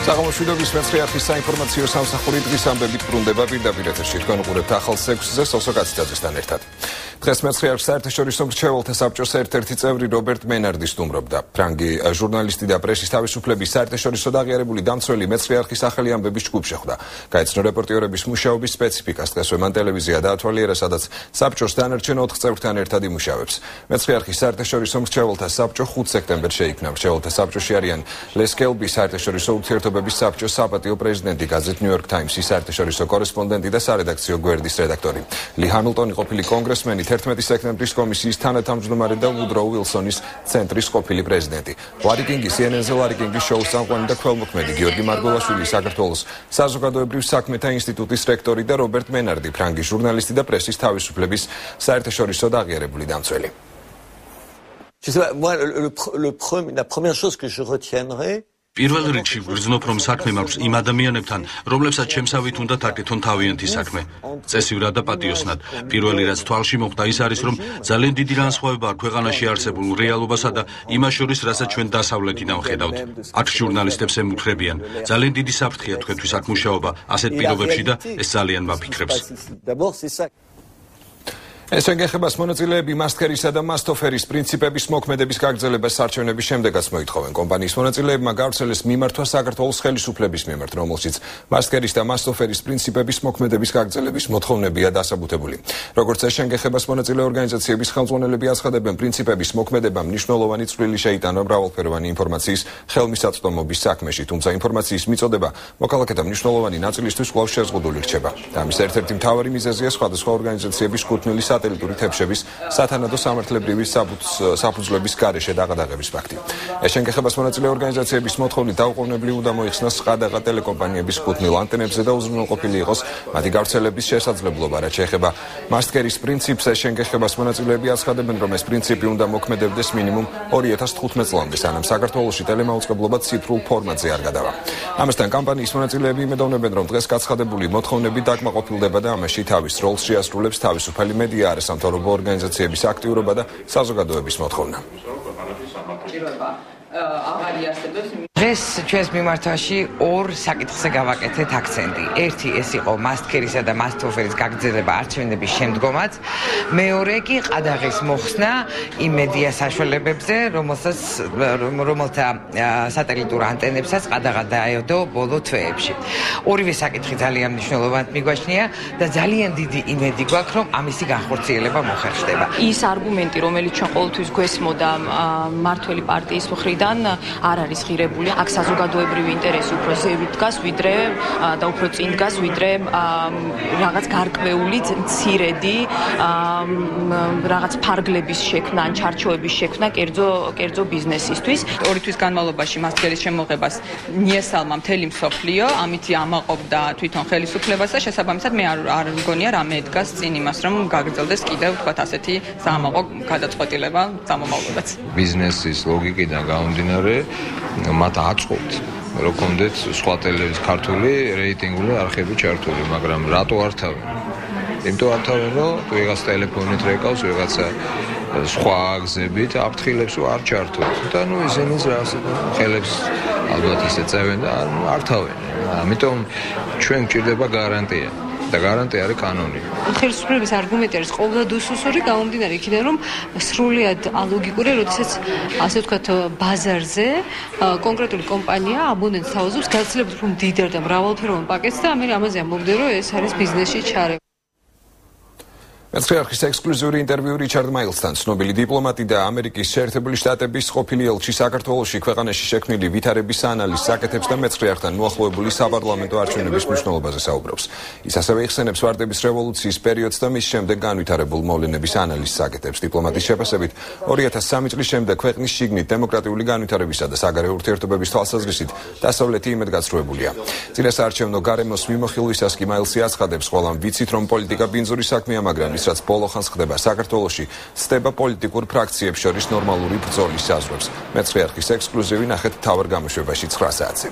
საღამოშვიდობის მეცხრე არხის საინფორმაციო სამსახური დღის ამბებით ბრუნდება პირდაპირ ეთერში. თქვენ უყურებთ ახალ 6-ზე სოსო კაციძესთან ერთად. დღეს მეცხრე არხის საერთაშორისო მრჩეველთა საბჭოს ერთ-ერთი წევრი რობერტ მენარდი სტუმრობდა. ფრანგი ჟურნალისტი და პრესის თავისუფლების საერთაშორისო დაღიარებული დამცველი მეცხრე არხის ახალი ამბების ჯგუფ შეხვდა. გაეცნო რეპორტიორების მუშაობის სპეციფიკას. დღესვე მან ტელევიზია დაათვალიერა, სადაც საბჭოს დანარჩენ 4 წევრთან ერთად იმუშავებს. მეცხრე არხის საერთაშორისო მრჩეველთა საბჭო 5 სექტემბერს შეიქმნა. მრჩეველთა საბჭოში არიან Les Kelby საერთაშორისო ურთიერთობების საბჭოს საპატიო პრეზიდენტი, გაზეთ New York Times-ის საერთაშორისო კორესპონდენტი და სარედაქციო გვერდის რედაქტორი. ლი ჰამილტონი ყოფილი კონგრესმენი, 11 სექტემბრის კომისიის თანათავმჯდომარე და უდრო უილსონის ცენტრის ყოფილი პრეზიდენტი. ლარი კინგი CNN-ზე ლარი კინგის შოუს წამყვანი და ქველმოქმედი, გიორგი მარგოლაშვილი საქართველოს საზოგადოებრივ საქმეთა ინსტიტუტის რექტორი და რობერტ მენარდი, ფრანგი ჟურნალისტი და პრესის თავისუფლების საერთაშორისო დაღიარებული დამცველი. La première chose que je retiendrai პირველ რიგში ვგრძნობ, რომ საქმე მაქვს იმ ადამიანებთან, რომლებსაც შემსავით უნდათ აკეთონ თავიანთი საქმე, წესივრად და პატიოსნად. პირველი რაც თვალში მოხვდა ის არის, რომ ძალიან დიდი განსხვავება აქვს ქვეყანაში არსებულ რეალობასა და იმას შორის, რასაც ჩვენ დასავლეთიდან ვხედავთ. აქ ჟურნალისტებს ემუქრებიან. ძალიან დიდი საფრთხეა თქვენთვის აქ მუშაობა ასეთ პირობებში და ეს ძალიან მაფიქრებს. ესენგეხებას მონაწილეები მასტქერისა და მასტოფერის პრინციპების მოქმედების გაგრძელებას არჩევნების შემდეგაც მოითხოვენ. კომპანიის მონაწილეებმა გავრცელეს მიმართვა საქართველოს ხელისუფლების მიმართ, რომელშიც მასტქერის და მასტოფერის პრინციპების მოქმედების გაგრძელების მოთხოვნებია დასაბუთებული. როგორც ესენგეხებას მონაწილე ორგანიზაციების ხელმძღვანელები აცხადებენ, პრინციპების მოქმედებამ მნიშვნელოვანი წვლილი შეიტანა მრავალფეროვანი ინფორმაციის ხელმისაწვდომობის საქმეში, თუმცა ინფორმაციის მიწოდება მოქალაქეთა მნიშვნელოვანი ნაწილისთვის კვლავ შეზღუდული რჩება. ამის ერთ-ერთი მთავარი მიზეზია სხვადასხვა ორგანიზაციების კუთვნილი სატელიტური თებშების სათანადო სამართლებრივი საფუძვლების გარეშე დაღადაღების ფაქტი. ესენგეხებას მონაწილე ორგანიზაციების მოთხოვნით დაუყოვნებლივ უნდა მოიხსნას ყადაღა ტელეკომპანიების კუთვნილ ანტენებზე და უზრუნველყოფილი იყოს მათი გავრცელების შესაძლებლობა, რაც შეეხება მასტქერის პრინციპს. ესენგეხებას მონაწილეები აცხადებენ, რომ ეს პრინციპი უნდა მოქმედებდეს მინიმუმ 2015 წლამდე, სანამ საქართველოში ტელემაუწყებლობა ციფრულ ფორმატზე არ გადავა. ამასთან კომპანიის მონაწილეები იმედოვნებენ, რომ დღეს გაცხადებული მოთხოვნები დაკმაყოფილდება და ამაში თავის როლს შეასრულებს თავისუფალი მედია, არასამთავრობო ორგანიზაციების აქტიურობა და საზოგადოების მოთხოვნა. დღეს ჩვენს მიმართვაში ორ საკითხზე გავაკეთეთ აქცენტი. ერთი ეს იყო მასტქერისა და მასტოფერის გაგრძელება არჩევნების შემდგომაც. მეორე კი ყადაღის მოხსნა იმ მედია საშუალებებზე, რომელთა სატელიტურ ანტენებსაც ყადაღა დაედო ბოლო თვეებში. ორივე საკითხი ძალიან მნიშვნელოვანი მიგვაჩნია და ძალიან დიდი იმედი გვაქვს, რომ ამისი განხორციელება მოხერხდება. ის არგუმენტი, რომელიც ჩვენ ყოველთვის გვესმოდა მმართველი პარტიის მხრიდან, არ არის ღირებული. აქ საზოგადოებრივი ინტერესი უფრო ზევით დგას, ვიდრე და უფრო წინ დგას, ვიდრე რაღაც გარკვეული მცირედი რაღაც ფარგლების შექმნა, ან ჩარჩოების შექმნა კერძო ბიზნესისთვის. 2 თვის განმავლობაში მასტქერის შემოღებას მიესალმა მთელი მსოფლიო, ამითი ამაყობდა თვითონ ხელისუფლებას და შესაბამისად მე არ მგონია რამე დგას წინ იმას, რომ გაგრძელდეს კიდევ თქვათ ასეთი საამაყო გადაწყვეტილება წამომავლობაც. ბიზნესის ლოგიკიდან გამომდინარე მათ აწყობთ, რომ კონდეთ სხვა ტელევის ქართული რეიტინგული არხები ჩართული, მაგრამ რატო არ თავენ? იმიტომ არ თავენ, რომ ვიღაც ტელეფონით რეკავს, ვიღაცა სხვა გზებით აფრთხილებს, რომ არ ჩართოთ. და ნუ ისინიც რაღაცა ხელებს ალბათ ისე წევენ და არ თავენ. ამიტომ ჩვენ გვჭირდება გარანტია. და გარანტია არის კანონი. ხელისუფლების არგუმენტი არის ყოველდღე უსუსური, გამომდინარე იქიდან, რომ სრულიად ალოგიკურია, როდესაც ასე ვთქვათ ბაზარზე კონკრეტული კომპანია აბონენტს თავაზობს გაცილებით უფრო მდიდარ და მრავალფეროვან პაკეტს და ამაზე ამბობდნენ, რომ ეს არის ბიზნესში ჩარევა. მეცხრე არხის ექსკლუზიური ინტერვიუ რიჩარდ მაილსთან, ცნობილი დიპლომატი და ამერიკის შეერთებული შტატების ყოფილი ელჩი საქართველოში ქვეყანაში შექმნილი ვითარების ანალიზს აკეთებს და მეცხრე არხთან მოახლოებული საპარლამენტო არჩევნების მნიშვნელობაზე საუბრობს. ის ასევე იხსენებს ვარდების რევოლუციის პერიოდს და მის შემდეგ განვითარებულ მოვლენების ანალიზს აკეთებს. დიპლომატის შეფასებით 2003 წლის შემდეგ ქვეყნის შიგნით დემოკრატიული განვითარებისა და საგარეო ურთიერთობების თვალსაზრისით დასავლეთი იმედგაცრუებულია. წინასაარჩევნო გარემოს მიმოხილვისას კი მაილსი აცხადებს, ყველამ ვიცით, რომ პოლიტიკა ბინძური საქმეა, მაგრამ რაც ბოლო ხანს ხდება საქართველოში, ცდება პოლიტიკურ ფრაქციებს შორის ნორმალური ბრძოლის საზღვრებს. მეცხრე არხის ექსკლუზივი ნახეთ თავარ გამოშვებაში 9 საათზე.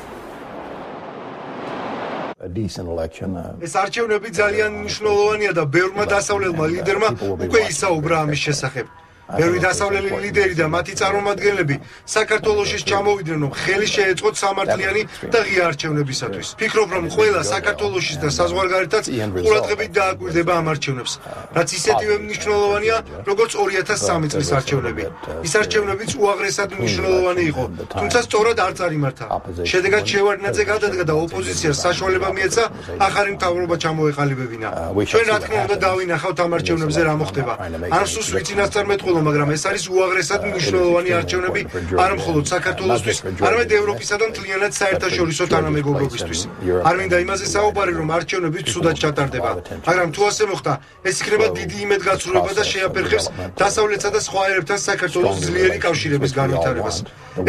ეს არჩევნები ძალიან მნიშვნელოვანია და ბევრმა დასავლელმა ლიდერმა უკვე ისაუბრა ამის შესახებ. ბევრი დასავლელი ლიდერი და მათი წარმომადგენლები საქართველოში ჩამოვიდნენ, რომ ხელი შეეწყოთ სამართლიანი და ღია არჩევნებისათვის. Ფიქრობ, რომ ყველა საქართველოშიც და საზღვარგარეთაც ყურადღებით დააკვირდება ამ არჩევნებს, რაც ისეთივე მნიშვნელოვანია, როგორც 2003 წლის არჩევნები. ის არჩევნებიც უაღრესად მნიშვნელოვანი იყო, თუმცა სწორად არ წარიმართა. შედეგად შევარდნაძე გადადგა და ოპოზიციას საშუალება მიეცა ახალი მთავრობა ჩამოეყალიბებინა. ჩვენ რა თქმა უნდა დავინახავთ ამ არჩევნებზე რა მოხდება. არ სულს ვიცინასწარ მეტყველო, მაგრამ ეს არის უაღრესად მნიშვნელოვანი არჩევნები არა მხოლოდ საქართველოსთვის, არამედ ევროპისა და მთლიანად საერთაშორისო თანამეგობრობისთვის. არ მინდა იმაზე საუბარი, რომ არჩევნები ცუდად ჩატარდება, მაგრამ თუ ასე მოხდა, ეს იქნება დიდი იმედგაცრუება და შეაფერხებს დასავლეთსა და სხვა ერებთან საქართველოს ძლიერი კავშირების განვითარებას.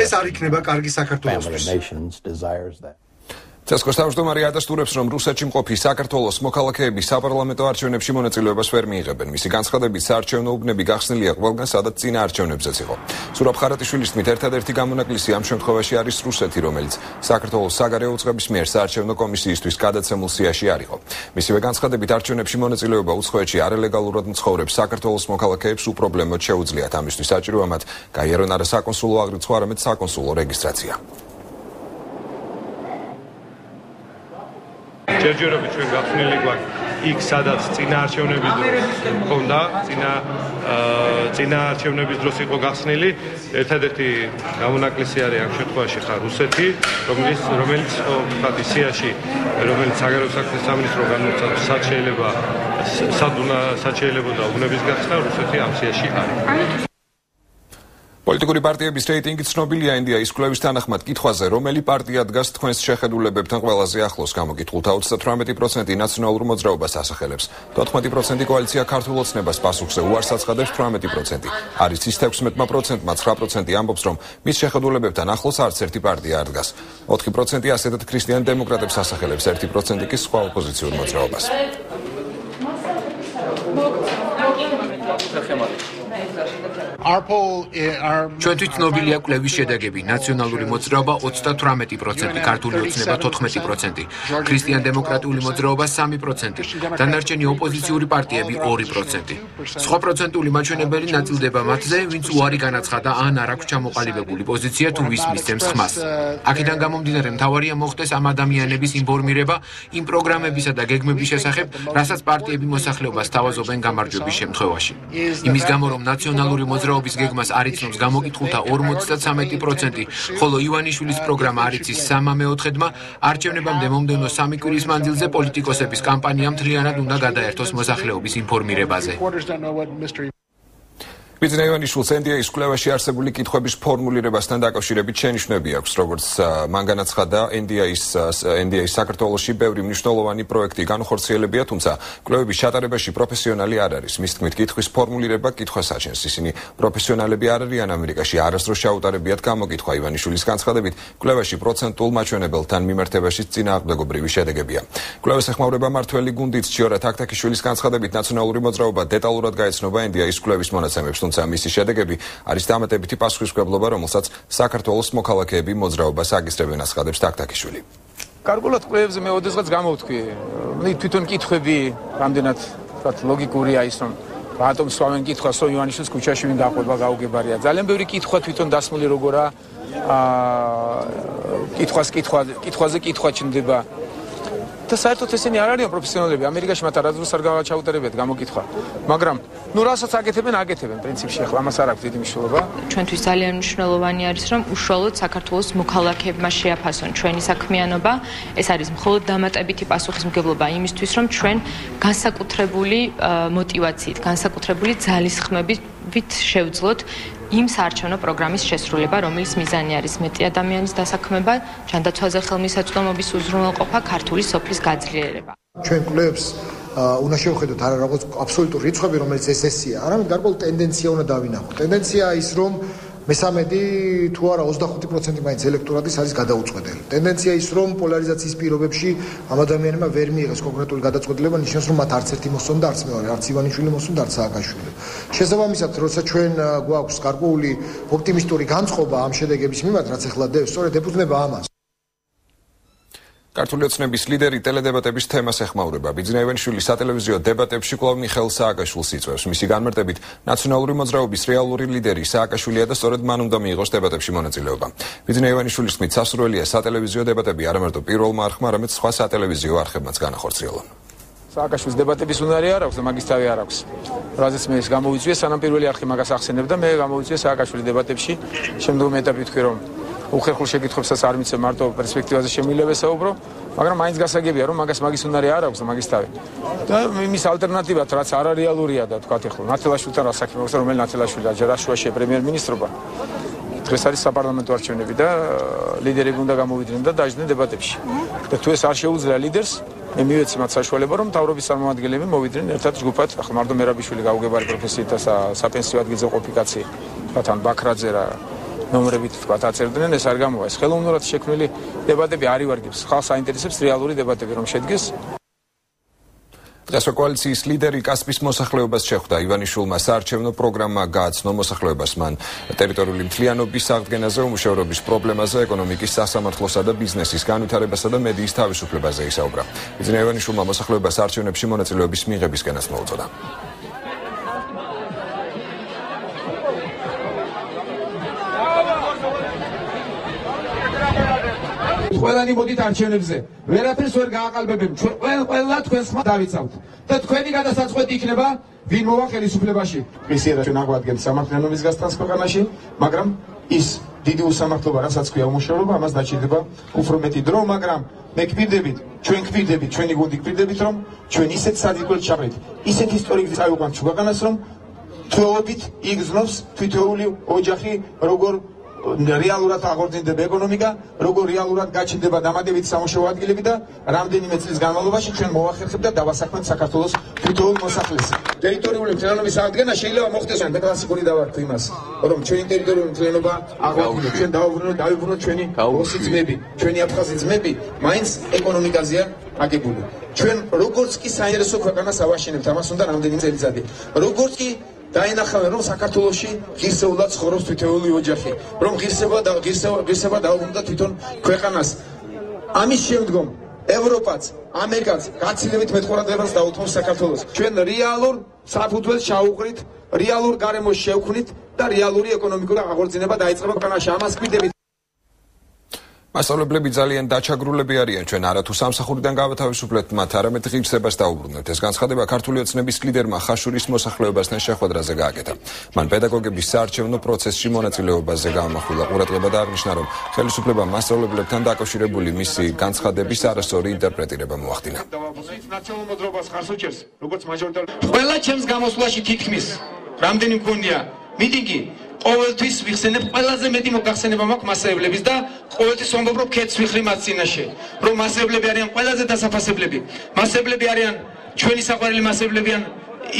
ეს არ იქნება კარგი საქართველოსთვის. CSKA-ს თავმჯდომარე ადასტურებს, რომ რუსეთში მყოფი საქართველოს მოქალაქეები საპარლამენტო არჩევნებში მონაწილეობას ვერ მიიღებენ. მისი განცხადებით, საარჩევნო უბნები გახსნილია ყველგან, სადაც წინა არჩევნებზეც იყო. სურაბ ხარატიშვილის თქმით, ერთადერთი გამონაკლისი ამ შემთხვევაში არის რუსეთი, რომელიც საქართველოს საგარეო უწყების მიერ საარჩევნო კომისიისთვის გადაცემულ სიაში არ იყო. მისივე განცხადებით, არჩევნებში მონაწილეობა უცხოეთში არალეგალურად მცხოვრებ საქართველოს მოქალაქეებს უპრობლემოდ შეუძლიათ. ამისთვის საჭიროა მათ გაიარონ არა საკონსულო აღრიცხვა, არამედ საკონსულო რეგისტრაცია. ჯერჯერობით ჩვენ გახსნილი გვაქვს იქ, სადაც წინა არჩევნების დროს ჰქონდა, წინა არჩევნების დროს იყო გახსნილი. ერთადერთი გამონაკლისი არის ამ შემთხვევაში ხარ რუსეთი, რომელიც ვთქვათ სიაში, რომელიც საგარეო საქმეთა სამინისტრო განმოცხადდა, სად შეიძლებოდა უბნების გახსნა, რუსეთი ამ სიაში არის. პოლიტიკური პარტიების რეიტინგი ცნობილია ინდიის კვლევის თანახმად კითხვაზე, რომელი პარტია დგას თქვენს შეხედულებებთან ყველაზე ახლოს, გამოკითხულთა 38% ნაციონალურ მოძრაობას ასახელებს. 14% კოალიცია ქართულ ოცნებას პასუხზე უარს აცხადებს, 18% არის ის 16%-მა 9% ამბობს, რომ მის შეხედულებებთან ახლოს არც ერთი პარტია არ დგას. 4% ასეთად ქრისტიან დემოკრატებს ასახელებს, 1% კი სხვა ოპოზიციურ მოძრაობას. ჩვენთვის ცნობილია კვლევის შედეგები. ნაციონალური მოძრაობა 38%, ქართული ოცნება 14%, ქრისტიან დემოკრატიული მოძრაობა 3%, დანარჩენი ოპოზიციური პარტიები 2%. სხვა პროცენტული მაჩვენებელი ნაწილდება მათზე, ვინც უარი განაცხადა ან არ აქვს ჩამოყალიბებული პოზიცია თუ ვის მისცემს ხმას. აქედან გამომდინარე, მთავარია მოხდეს ამ ადამიანების ინფორმირება იმ პროგრამებისა და გეგმების შესახებ, რასაც პარტიები მოსახლეობას თავაზობენ გამარჯვების შემთხვევაში. იმის გამო, რომ ნაციონალური მოძრაობის გეგმას არ იცნობს გამოკითხულთა 53%, ხოლო ივანიშვილის პროგრამა არ იცის 3/4-დმა, არჩევნებამდე მომდევნო 3 კვირის მანძილზე პოლიტიკოსების კამპანია მთლიანად უნდა გადაერთოს მოსახლეობის ინფორმირებაზე. ბიძინა ივანიშვილს NDA-ის კვლევაში არსებული კითხვების ფორმულირებასთან დაკავშირებით შენიშვნები აქვს, როგორც მან განაცხადა, NDA-ის საქართველოში ბევრი მნიშვნელოვანი პროექტი განხორციელებია, თუმცა კვლევების ჩატარებაში პროფესიონალი არ არის. მის თქმით, კითხვის ფორმულირება კითხვას აჩენს. ისინი პროფესიონალები არ არიან, ამერიკაში არასდროს ჩაუტარებიათ გამოკითხვა. ივანიშვილის განცხადებით, კვლევაში პროცენტულ მაჩვენებელთან მიმართებაში წინააღმდეგობრივი შედეგებია. კვლევას ეხმაურება მართველი გუნდიც ჩიორა თაქთაქიშვილის განცხადებით, ნაციონალური მოძრაობა დეტალურად გაეცნობა NDA-ის კვლევის მონაცემებს. თუმცა მისი შედეგები არის დამატებითი პასუხისმგებლობა, რომელსაც საქართველოს მოქალაქეები მოძრაობას აგისტრებენ, ასხადებს თაქთაქიშვილი. კარგულად კვლევებზე მე ოდესღაც გამოვთქვი. თვითონ კითხვები რამდენად ლოგიკურია ის, რომ რატომ სვამენ კითხვას, რომ ივანიშვილის ქუჩაში ვინ გაყვება, გაუგებარია. ძალიან ბევრი კითხვა თვითონ დასმული როგორა კითხვაზე კითხვა ჩნდება. და საერთოდ ესენი არ არიან პროფესიონალები. ამერიკაში მათ არასდროს არ ჩაუტარებიათ გამოკითხვა. მაგრამ რასაც აკეთებენ პრინციპში, ახლა ამას არ აქვს დიდი მნიშვნელობა. ჩვენთვის ძალიან მნიშვნელოვანი არის, რომ უშუალოდ საქართველოს მოქალაქეებმა შეაფასონ ჩვენი საქმიანობა. ეს არის მხოლოდ დამატებითი პასუხისმგებლობა იმისთვის, რომ ჩვენ განსაკუთრებული мотивაციით, განსაკუთრებული ძალისხმებით შევძლოთ იმ საარჩევნო პროგრამის შესრულება, რომელიც მიზანი არის მეტი ადამიანის დასაქმება, ჯანდაცვაზე ხელმისაწვდომობის უზრუნველყოფა, ქართული სოფლის გაძლიერება. ჩვენ კვლევებს უნდა შევხედოთ არა როგორც აბსოლუტური რიცხვები, რომელიც ესეა, არამედ გარკვეულ ტენდენცია უნდა დავინახოთ. ტენდენციაა ის, რომ მესამედი თუ არა 25% მაინც ელექტორატის არის გადაუწყვეტელი. ტენდენცია ის, რომ პოლარიზაციის პირობებში ამ ადამიანებმა ვერ მიიღეს კონკრეტული გადაწყვეტილება, ნიშნავს, რომ მათ არც ერთი მოსწონდა, არც მეორე, არც ივანიშვილი მოსწონდა, არც სააკაშვილი. შესაბამისად, როცა ჩვენ გვაქვს გარკვეული ოპტიმისტური განწყობა ამ შედეგების მიმართ, რაც ახლა დევს, სწორედ ეფუძნება ამას. ქართული ოცნების ლიდერი ტელედებატების თემას ეხმაურება. ბიძინა ივანიშვილი სატელევიზიო დებატებში კვლავ მიხეილ სააკაშვილს იწვევს. მისი განმარტებით, ნაციონალური მოძრაობის რეალური ლიდერი სააკაშვილია და სწორედ მან უნდა მიიღოს დებატებში მონაწილეობა. ბიძინა ივანიშვილის თქმით, სასურველია სატელევიზიო დებატები არა მარტო პირველმა არხმა, არამედ სხვა სატელევიზიო არხებმაც განახორციელონ. სააკაშვილის დებატების უნარი არ აქვს და მაგის თავი არ აქვს. რაზეც მე გამოვიწვიე, სანამ პირველი არხი მაგას ახსენებდა, მე გამოვიწვიე სააკაშვილის დებატებში. შემდგომი ეტაპი ვთქვი, რომ უხერხულ შეკითხვებსაც არ მიცემ, მარტო პერსპექტივაზე შემიძლია ვესაუბრო, მაგრამ მაინც გასაგებია, რომ მაგას მაგის უნარი არ აქვს და მაგის თავი. და იმის ალტერნატივად, რაც არარეალურია და თქვათ ახლა ნათელაშვილთან რა საქმე აქვს, რომელი ნათელაშვილი ჯერაშუაში პრემიერ-მინისტრობა. დღეს არის საპარლამენტო არჩევნები და ლიდერები უნდა გამოვიდნენ და დაждდნენ დებატებში. და თუ ეს არ შეუძლია ლიდერს, მე მივეცი მათ საშუალება, რომ მთავრობის წარმომადგენლები მოვიდნენ ერთად ჯგუფად, ახლა მარდო მერაბიშვილი გაუგებარი პროფესიით და საპენსიო ადგილზე ყოფი კაცი, თქვათ ბაქრაძე რა ნომრებით თქვათ აწერდნენ, ეს არ გამოვა. ეს ხელოვნურად შექმნილი დებატები არ ივარგებს. ხალხს აინტერესებს რეალური დებატები, რომ შედგეს. დღეს კოალიციის ლიდერი კასპის მოსახლეობას შეხვდა. ივანიშვილმა საარჩევნო პროგრამა გააცნო მოსახლეობას. მან ტერიტორიული მთლიანობის აღდგენაზე, უმუშევრობის პრობლემაზე, ეკონომიკის სასამართლოსა და ბიზნესის განვითარებასა და მედიის თავისუფლებაზე ისაუბრა. ბიძინა ივანიშვილმა მოსახლეობას არჩევნებში მონაწილეობის მიღებისკენაც მოუწოდა. ყველანი მოდით არჩევნებზე. ვერაფერს ვერ გააყალბებებ. ყველა თქვენს ხმა დავიცავთ. და თქვენი გადასაწყვეტი იქნება, ვინ მოვა ხელისუფლებაში. ისე ჩვენ აგვადგენთ სამართლიანობის გასტანს ქვეყანაში, მაგრამ ის დიდი უსამართლობა, რასაც ქვია უმუშევრობა, ამას დაჭირდება უფრო მეტი დრო, მაგრამ მე გვირდებით, ჩვენ გვირდებით, ჩვენი გუნდი გვირდებით, რომ ჩვენ ისეთ სადიგველ ჩავრით, ისეთ ისტორიით წავიყვანთ ქვეყანას, რომ თვეობით იგრძნობს თითოეული ოჯახი, როგორ რეალურად აღორძინდება ეკონომიკა, როგორ რეალურად გაჩნდება დამატებითი სამუშაო ადგილები და რამდენიმე წლის განმავლობაში ჩვენ მოვახერხებთ და დავასაქმეთ საქართველოს თითოეულ მოსახლეს. ტერიტორიული მთლიანობის აღდგენა შეიძლება მოხდეს, მე კლასიკური დავარქვი იმას, რომ ჩვენი ტერიტორიული მთლიანობა აღვადგინოთ, ჩვენ დავიბრუნოთ ჩვენი ოსი ძმები, ჩვენი აფხაზი ძმები, მაინც ეკონომიკაზეა აგებული. ჩვენ როგორც კი საინტერესო ქვეყანას ავაშენებთ, ამას უნდა რამდენიმე წელიწადი. როგორც კი დაინახავენ, რომ საქართველოში ღირსეულად ცხოვრობს თითოეული ოჯახი, რომ ღირსება დაუბრუნდა თვითონ ქვეყანას. ამის შემდგომ ევროპაც, ამერიკაც გაცილებით მეტყურადღებას დაუთმობს საქართველოს. ჩვენ რეალურ საფუძველს ჩაუყრით, რეალურ გარემოს შევქმნით და რეალური ეკონომიკური აღორძინება დაიწყება ქვეყანაში. ამას გვიდებით. მასწავლებლები ძალიან დაჩაგრულები არიან. ჩვენ არათუ სამსახურიდან გავათავისუფლებთ მათ, არამედ ღირსებას დაუბრუნებთ. ეს განცხადება ქართული ოცნების ლიდერმა ხაშურის მოსახლეობასთან შეხვედრაზე გააკეთა. მან პედაგოგების საარჩევნო პროცესში მონაწილეობაზე გაამახვილა ყურადღება და აღნიშნა, რომ ხელისუფლებამ მასწავლებლებთან დაკავშირებული მისი განცხადების არასწორი ინტერპრეტირება მოახდინა. ყველა ჩემს გამოსვლაში თითქმის რამდენი მქონია მიტინგი, ყოველთვის ვიხსენებ, ყველაზე მეტი მოგახსენება მაქვს მასწავლებლების და ყოველთვის ვამბობ, ქეთს ვიხრი მათ წინაშე, რომ მასწავლებლები არიან ყველაზე დასაფასებლები. მასწავლებლები არიან ჩვენი საყვარელი მასწავლებლები არიან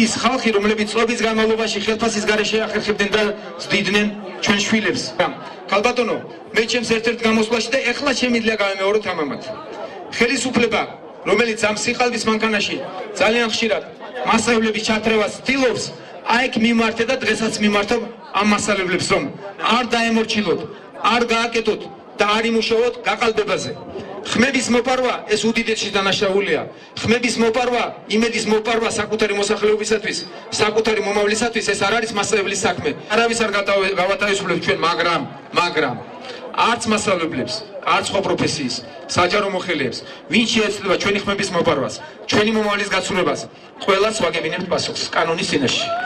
ის ხალხი, რომლებიც წლების განმავლობაში ხელფასის გარეშე ახერხებდნენ და ზრდიდნენ ჩვენ შვილებს. ქალბატონო, მე ჩემს ერთ-ერთ გამოსვლაში და ეხლა შემიძლია გავემეოროთ ამამად. ხელისუფლება, რომელიც ამ სიყალბის მანქანაში ძალიან ხშირად მასწავლებლების ჩათრევას ცდილობს, აიქ მიმართე და დღესაც მიმართავ ამ მასწავლებლებს, რომ არ დაემორჩილოთ, არ გააკეთოთ და არ იმუშაოთ გაყალბებაზე. ხმების მოპარვა ეს უდიდესი დანაშაულია. ხმების მოპარვა, იმედის მოპარვა საკუთარი მოსახლეობისათვის, საკუთარი მომავლისათვის ეს არ არის მასწავლებლის საქმე. არავის არ გავათავისუფლებთ ჩვენ, მაგრამ არც მასწავლებლებს, არც სხვა პროფესიის საჯარო მოხელეებს, ვინ შეეცდება ჩვენი ხმების მოპარვას, ჩვენი მომავლის გაცვლებას, ყველას ვაგებინებთ პასუხს კანონის წინაშე.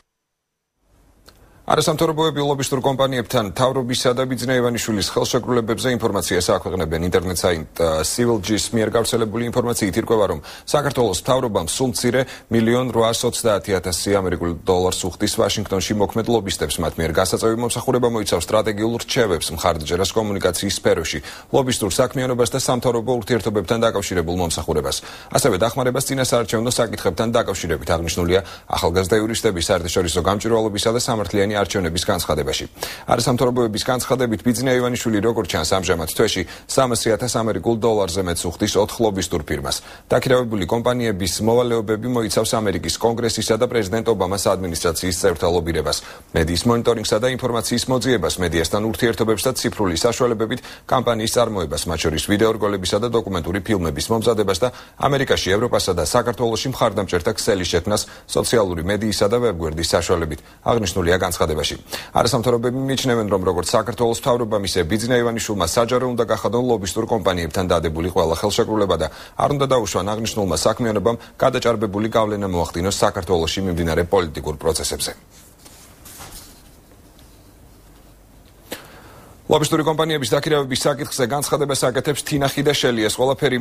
არასამთავრობოები ლობისტურ კომპანიებთან თავრობისა და ბიძინა ივანიშვილის ხელშეკრულებებზე ინფორმაციას აქვეყნებენ. ინტერნეტ საიტ Civil.gis მიერ გავრცელებული ინფორმაციით ირკვევა, რომ საქართველოს მთავრობამ სულ მცირე $1,430,000 ამერიკული დოლარს უხდის ვაშინგტონში მოქმედ ლობისტებს. მათ მიერ გასაწევი მომსახურება მოიცავს სტრატეგიულ რჩევებს მხარდაჭერას კომუნიკაციის სფეროში, ლობისტურ საქმიანობას და სამთავრობო ურთიერთობებთან დაკავშირებულ მომსახურებას. ასევე დახმარებას წინასაარჩევნო საკითხებთან დაკავშირებით აღნიშნულია ახალგაზრდა იურისტების საერთაშორისო გამჭვირვალობისა და სამართლიანი არჩევნების განცხადებაში. არასამთავრობოების განცხადებით ბიძინა ივანიშვილი როგორც ჩანს ამჟამად თვეში 300,000 ამერიკულ დოლარზე მეტ უხდის 4 ლობისტურ ფირმას. დაქირავებული კომპანიების მოვალეობები მოიცავს ამერიკის კონგრესისა და პრეზიდენტ ობამას ადმინისტრაციის წევრთა ლობირებას, მედიის მონიტორინგსა და ინფორმაციის მოძიებას, მედიასთან ურთიერთობებს და ციფრული საშუალებებით კამპანიის წარმოებას, მათ შორის ვიდეო რგოლებისა და დოკუმენტური ფილმების მომზადებას და ამერიკაში, ევროპასა და საქართველოში მხარდამჭერთა ქსელის შექმნას სოციალური მედიისა და ვებგვერდის საშუალებით, აღნიშნულია განცხადებაში. არასამთავრობოები მიიჩნევენ, რომ როგორც საქართველოს მთავრობამ, ისე ბიძინა ივანიშვილმა საჯარო უნდა გახადონ ლობისტურ კომპანიებთან დადებული ყველა ხელშეკრულება და არ უნდა დაუშვან აღნიშნულმა საქმიანობამ გადაჭარბებული გავლენა მოახდინოს საქართველოში მიმდინარე პოლიტიკურ პროცესებზე. ლობისტური კომპანიების დაქირავების საკითხზე განცხადებას აკეთებს თინა ხიდაშელი. ეს ყველაფერი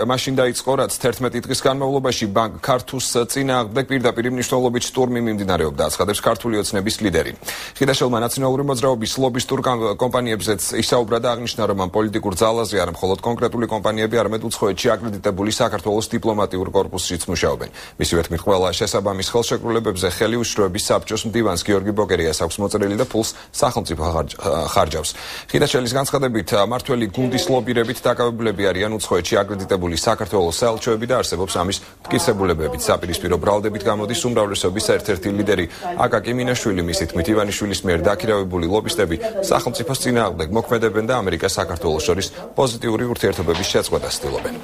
მაშინ დაიწყო, რაც 11 დღის განმავლობაში ბანკ ქართუს წინააღმდეგ პირდაპირ მნიშვნელობით შტურმი მიმდინარეობდა, აცხადებს ქართული ოცნების ლიდერი. ხიდაშელმა ნაციონალური მოძრაობის ლობისტურ კომპანიებზეც ისაუბრა და აღნიშნა, რომ ამ პოლიტიკურ ძალაზე არა მხოლოდ კონკრეტული კომპანიები, არამედ უცხოეთში აკრედიტებული საქართველოს დიპლომატიურ კორპუსშიც მუშაობენ. მისივე თქმით, ყველა შესაბამის ხელშეკრულებებზე ხელი უშროების საბჭოს მდივანს გიორგი ბოკერიას აქვს მოწერილი და ფულს სახელმწიფო ხარჯავს. ხიდაშელის განცხადებით, მართველი გუნდის ლობირებით დაკავებულები არიან უცხოეთში აკრედიტებული საქართველოს საელჩოები და არსებობს ამის მტკიცებულებებით. საპირისპირო ბრალდებით გამოდის უმრავლესობის ერთ-ერთი ლიდერი აკაკი მინაშვილი. მისი თქმით, ივანიშვილის მიერ დაქირავებული ლობისტები სახელმწიფოს წინააღმდეგ მოქმედებენ და ამერიკას საქართველოს შორის პოზიტიური ურთიერთობების შეწყვეტას ცდილობენ.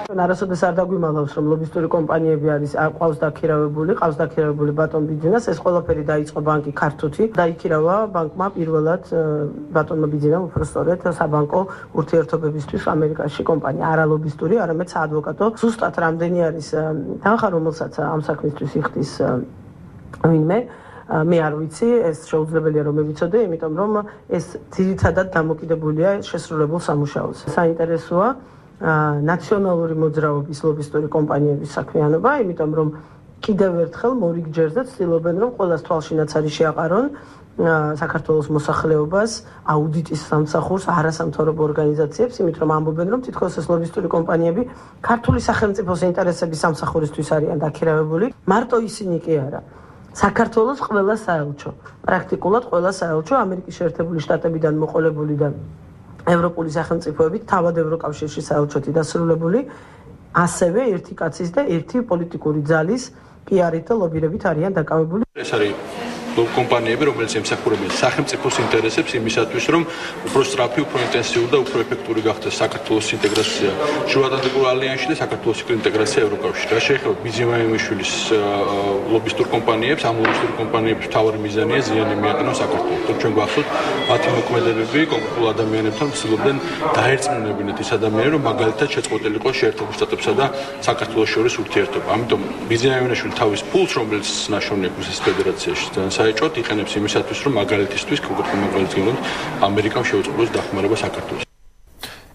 არასოდეს არ დაგვიმალავს, რომ ლობისტური კომპანიები არის ყავს დაქირავებული ბატონ ბიძინას. ეს ყველაფერი დაიწყო ბანკი ქართუთი. დაიქირავა ბანკმა პირველად ბატონმა ბიძინამ უბრალოდ საბანკო ურთიერთობებისთვის ამერიკაში კომპანია, არა ლობისტური, არამედ საადვოკატო. ზუსტად რამდენი არის თანხა, რომელსაც ამ საქმისთვის იხდის ვინმე, მე არ ვიცი, ეს შეუძლებელია რომ მივიცოდე, იმიტომ რომ ეს ძირითადად დამოკიდებულია შესრულებულ სამუშაოზე. საინტერესოა ნაციონალური მოძრაობის ლობისტური კომპანიების საქმიანობა, იმიტომ რომ კიდევ ერთხელ მორიგჯერზე ცდილობენ, რომ ყველას თვალშინაც არის შეაყარონ საქართველოს მოსახლეობას, აუდიტის სამსახურს, არასამთავრობო ორგანიზაციებს, იმით რომ ამბობენ, რომ თითქოს ეს ლობისტური კომპანიები ქართული სახელმწიფოს ინტერესების სამსახურისთვის არიან დაქირავებული, მარტო ისინი კი არა. საქართველოს ყველა საელჩო, პრაქტიკულად ყველა საელჩო ამერიკის შეერთებული შტატებიდან მოყოლებული და ევროპული სახელმწიფოებით თავად ევროკავშირში საელჩოთი დასრულებული, ასევე ერთი კაცის და ერთი პოლიტიკური ძალის პიარით და ლობირებით არიან დაკავებული. ეს არის კომპანიები, რომელიც ემსახურებიან სახელმწიფოს ინტერესებს იმისათვის, რომ უფრო სწრაფი, უფრო ინტენსიური და უფრო ეფექტური გახდეს საქართველოს ინტეგრაცია შუაატლანტიკურ ალიანსში და საქართველოს ინტეგრაცია ევროკავშირში. რა შეეხება ბიძინა ივანიშვილის ლობისტურ კომპანიებს, ამ ლობისტურ კომპანიების მთავარი მიზანია ზიანი მიაყენონ საქართველოს. ჩვენ გვახსოვთ, მათი მოქმედებები კონკრეტულ ადამიანებთან ცდილობდნენ დაერწმუნებინათ ის ადამიანები, რომ მაგალითად შეწყვეტილი იყოს შეერთებულ შტატებსა და საქართველოს შორის ურთიერთობა. ამიტომ ბიძინა ივანიშვილი თავის ფულს, რომელიც ნაშოვნია რუსეთის ფედერაციაში, საერთოდ იყენებს იმისათვის, რომ მაგალითისთვის, კონკრეტულ მაგალითად, ამერიკამ შეუწყოს დახმარება საქართველოს.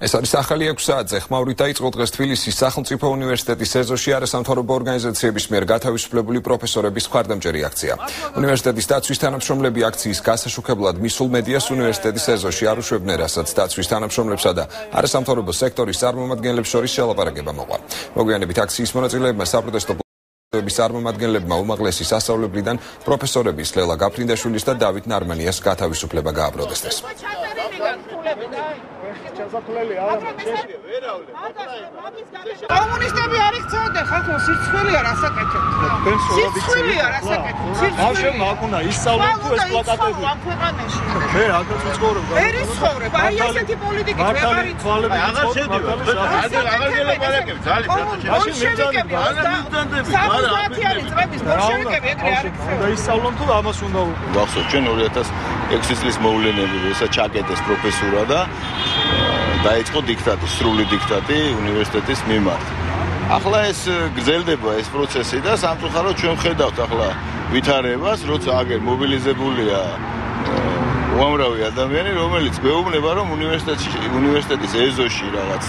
ეს არის ახალი 6 საათზე. ხმაურით დაიწყო დღეს თბილისის სახელმწიფო უნივერსიტეტის ეზოში არასამთავრობო ორგანიზაციების მიერ გათავისუფლებული პროფესორების მხარდამჭერი აქცია. უნივერსიტეტის დაცვის თანამშრომლები აქციის გასაშუქებლად მისულ მედიას უნივერსიტეტის ეზოში არ უშვებდნენ, რასაც დაცვის თანამშრომლებსა და არასამთავრობო სექტორის წარმომადგენლებს შორის შელაპარაკება მოყვა. მოგვიანებით აქციის მონაწილეებმა საპროტესტო წარმომადგენლებმა უმაღლესი სასწავლებლიდან პროფესორების ლელა გაფრინდაშვილის და დავით ნარმანიას გათავისუფლება გააპროტესტეს. კომუნისტები არ იქცეოდნენ ხალხო, სირცხვილია რასაკეთებთ. სირცხვილია რასაკეთებთ. ბავშვებმა აქ უნდა ისწავლონ თუ ეს პლაკატები. მე აქაც ვცხოვრობ. ვერ იცხოვრებ. აი ესეთი პოლიტიკით ვეღარ იცხოვრებ. აღარ შედიოდი. აღარ გელაპარაკებ. მაშინ მიბრძანდები. სამოციანი წლების ბოლშევიკები ეგრე არ იქცეოდნენ. და ისწავლონ თუ ამას უნდა ვახსოვთ ჩვენ 2006 წლის მოვლენები, როცა ჩაკეტეს პროფესურა და დაიწყო დიქტატი, სრული დიქტატი უნივერსიტეტის მიმართ. ახლა ეს გრძელდება ეს პროცესი და სამწუხაროდ ჩვენ ხედავთ ახლა ვითარებას, როცა აგერ მობილიზებულია უამრავი ადამიანი, რომელიც გვეუბნება, რომ უნივერსიტეტის ეზოში რაღაც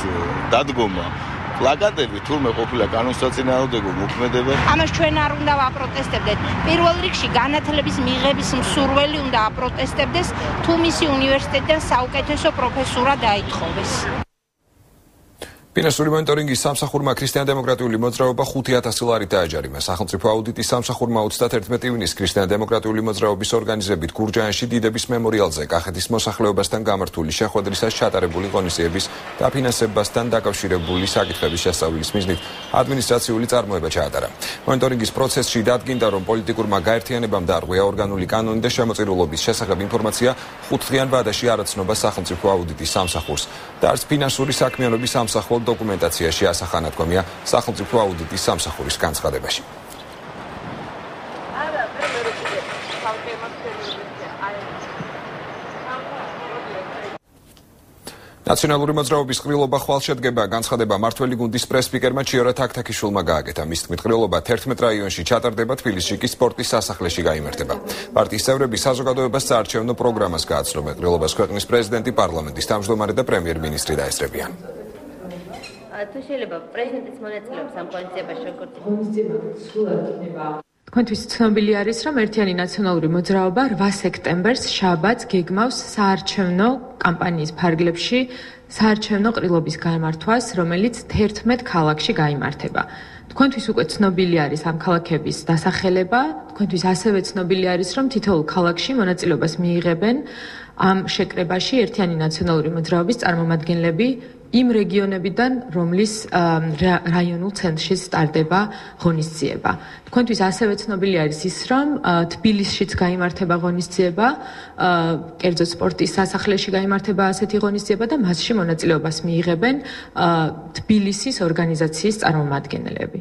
დადგომა პლაკატები თურმე ყოფილა კანონსაწინააღმდეგო მოქმედება. ამას ჩვენ არ უნდა ვაპროტესტებდეთ. პირველ რიგში განათლების მიღების მსურველი უნდა აპროტესტებდეს, თუ მისი უნივერსიტეტიდან საუკეთესო პროფესურა დაითხოვეს. ფინანსური მონიტორინგის სამსახურმა ქრისტიან-დემოკრატიული მოძრაობა 5,000 ლარი დააჯარიმა. სახელმწიფო აუდიტის სამსახურმა 31 ივნისს ქრისტიან-დემოკრატიული მოძრაობის ორგანიზებით გურჯაანში დიდების მემორიალზე კახეთის მოსახლეობასთან გამართული შეხვედრისას ჩატარებული ღონისძიების დაფინანსებასთან დაკავშირებული საკითხების შესწავლის მიზნით ადმინისტრაციული წარმოება ჩაატარა. მონიტორინგის პროცესში დადგინდა, რომ პოლიტიკურმა გაერთიანებამ დაარღვია ორგანული კანონი და შემოწირულობის შესახებ ინფორმაცია 5 დღიან ვადაში არ აცნობა სახელმწიფო აუდიტის სამსახურს. და არც ფინანსური საქმიანობის სამსახურ დოკუმენტაციაში ასახანათქვამია სახელმწიფო აუდიტის სამსახურის განცხადებაში. ნაციონალური მოძრაობის ყრილობა ხვალშედგება განცხადება მართველი გუნდის პრესსპიკერმა ჩიორა თაქთაქიშვილმა გააკეთა. მის თქმით, ყრილობა 11 რაიონში ჩატარდება, თბილისში კი სპორტის სასახლეში გაიმართება. პარტიის წევრები საზოგადოებას საარჩევნო პროგრამას გააცნობენ. ყრილობას ქვეყნის პრეზიდენტი, პარლამენტის თავმჯდომარე და პრემიერ-მინისტრი დაესწრებიან. თუ შეიძლება პრეზიდენტის მონაწილეობს ამ ღონისძიებაში როგორც თქვენთვის ცნობილი არის, რომ ერთიანი ნაციონალური მოძრაობა 8 სექტემბერს შაბათს გეგმავს საარჩევნო კამპანიის ფარგლებში საარჩევნო ყრილობის გამართვას, რომელიც 11 ქალაქში გაიმართება. თქვენთვის უკვე ცნობილი არის ამ ქალაქების დასახელება, თქვენთვის ასევე ცნობილი არის, რომ თითოეულ ქალაქში მონაწილეობას მიიღებენ ამ შეკრებაში ერთიანი ნაციონალური მოძრაობის წარმომადგენლები იმ რეგიონებიდან, რომლის რაიონულ ცენტრში სტარტდება ღონისძიება. თქვენთვის ასევე ცნობილი არის ის, რომ თბილისშიც გაიმართება ღონისძიება, კერძოდ სპორტის სასახლეში გაიმართება ასეთი ღონისძიება და მასში მონაწილეობას მიიღებენ თბილისის ორგანიზაციის წარმომადგენლები.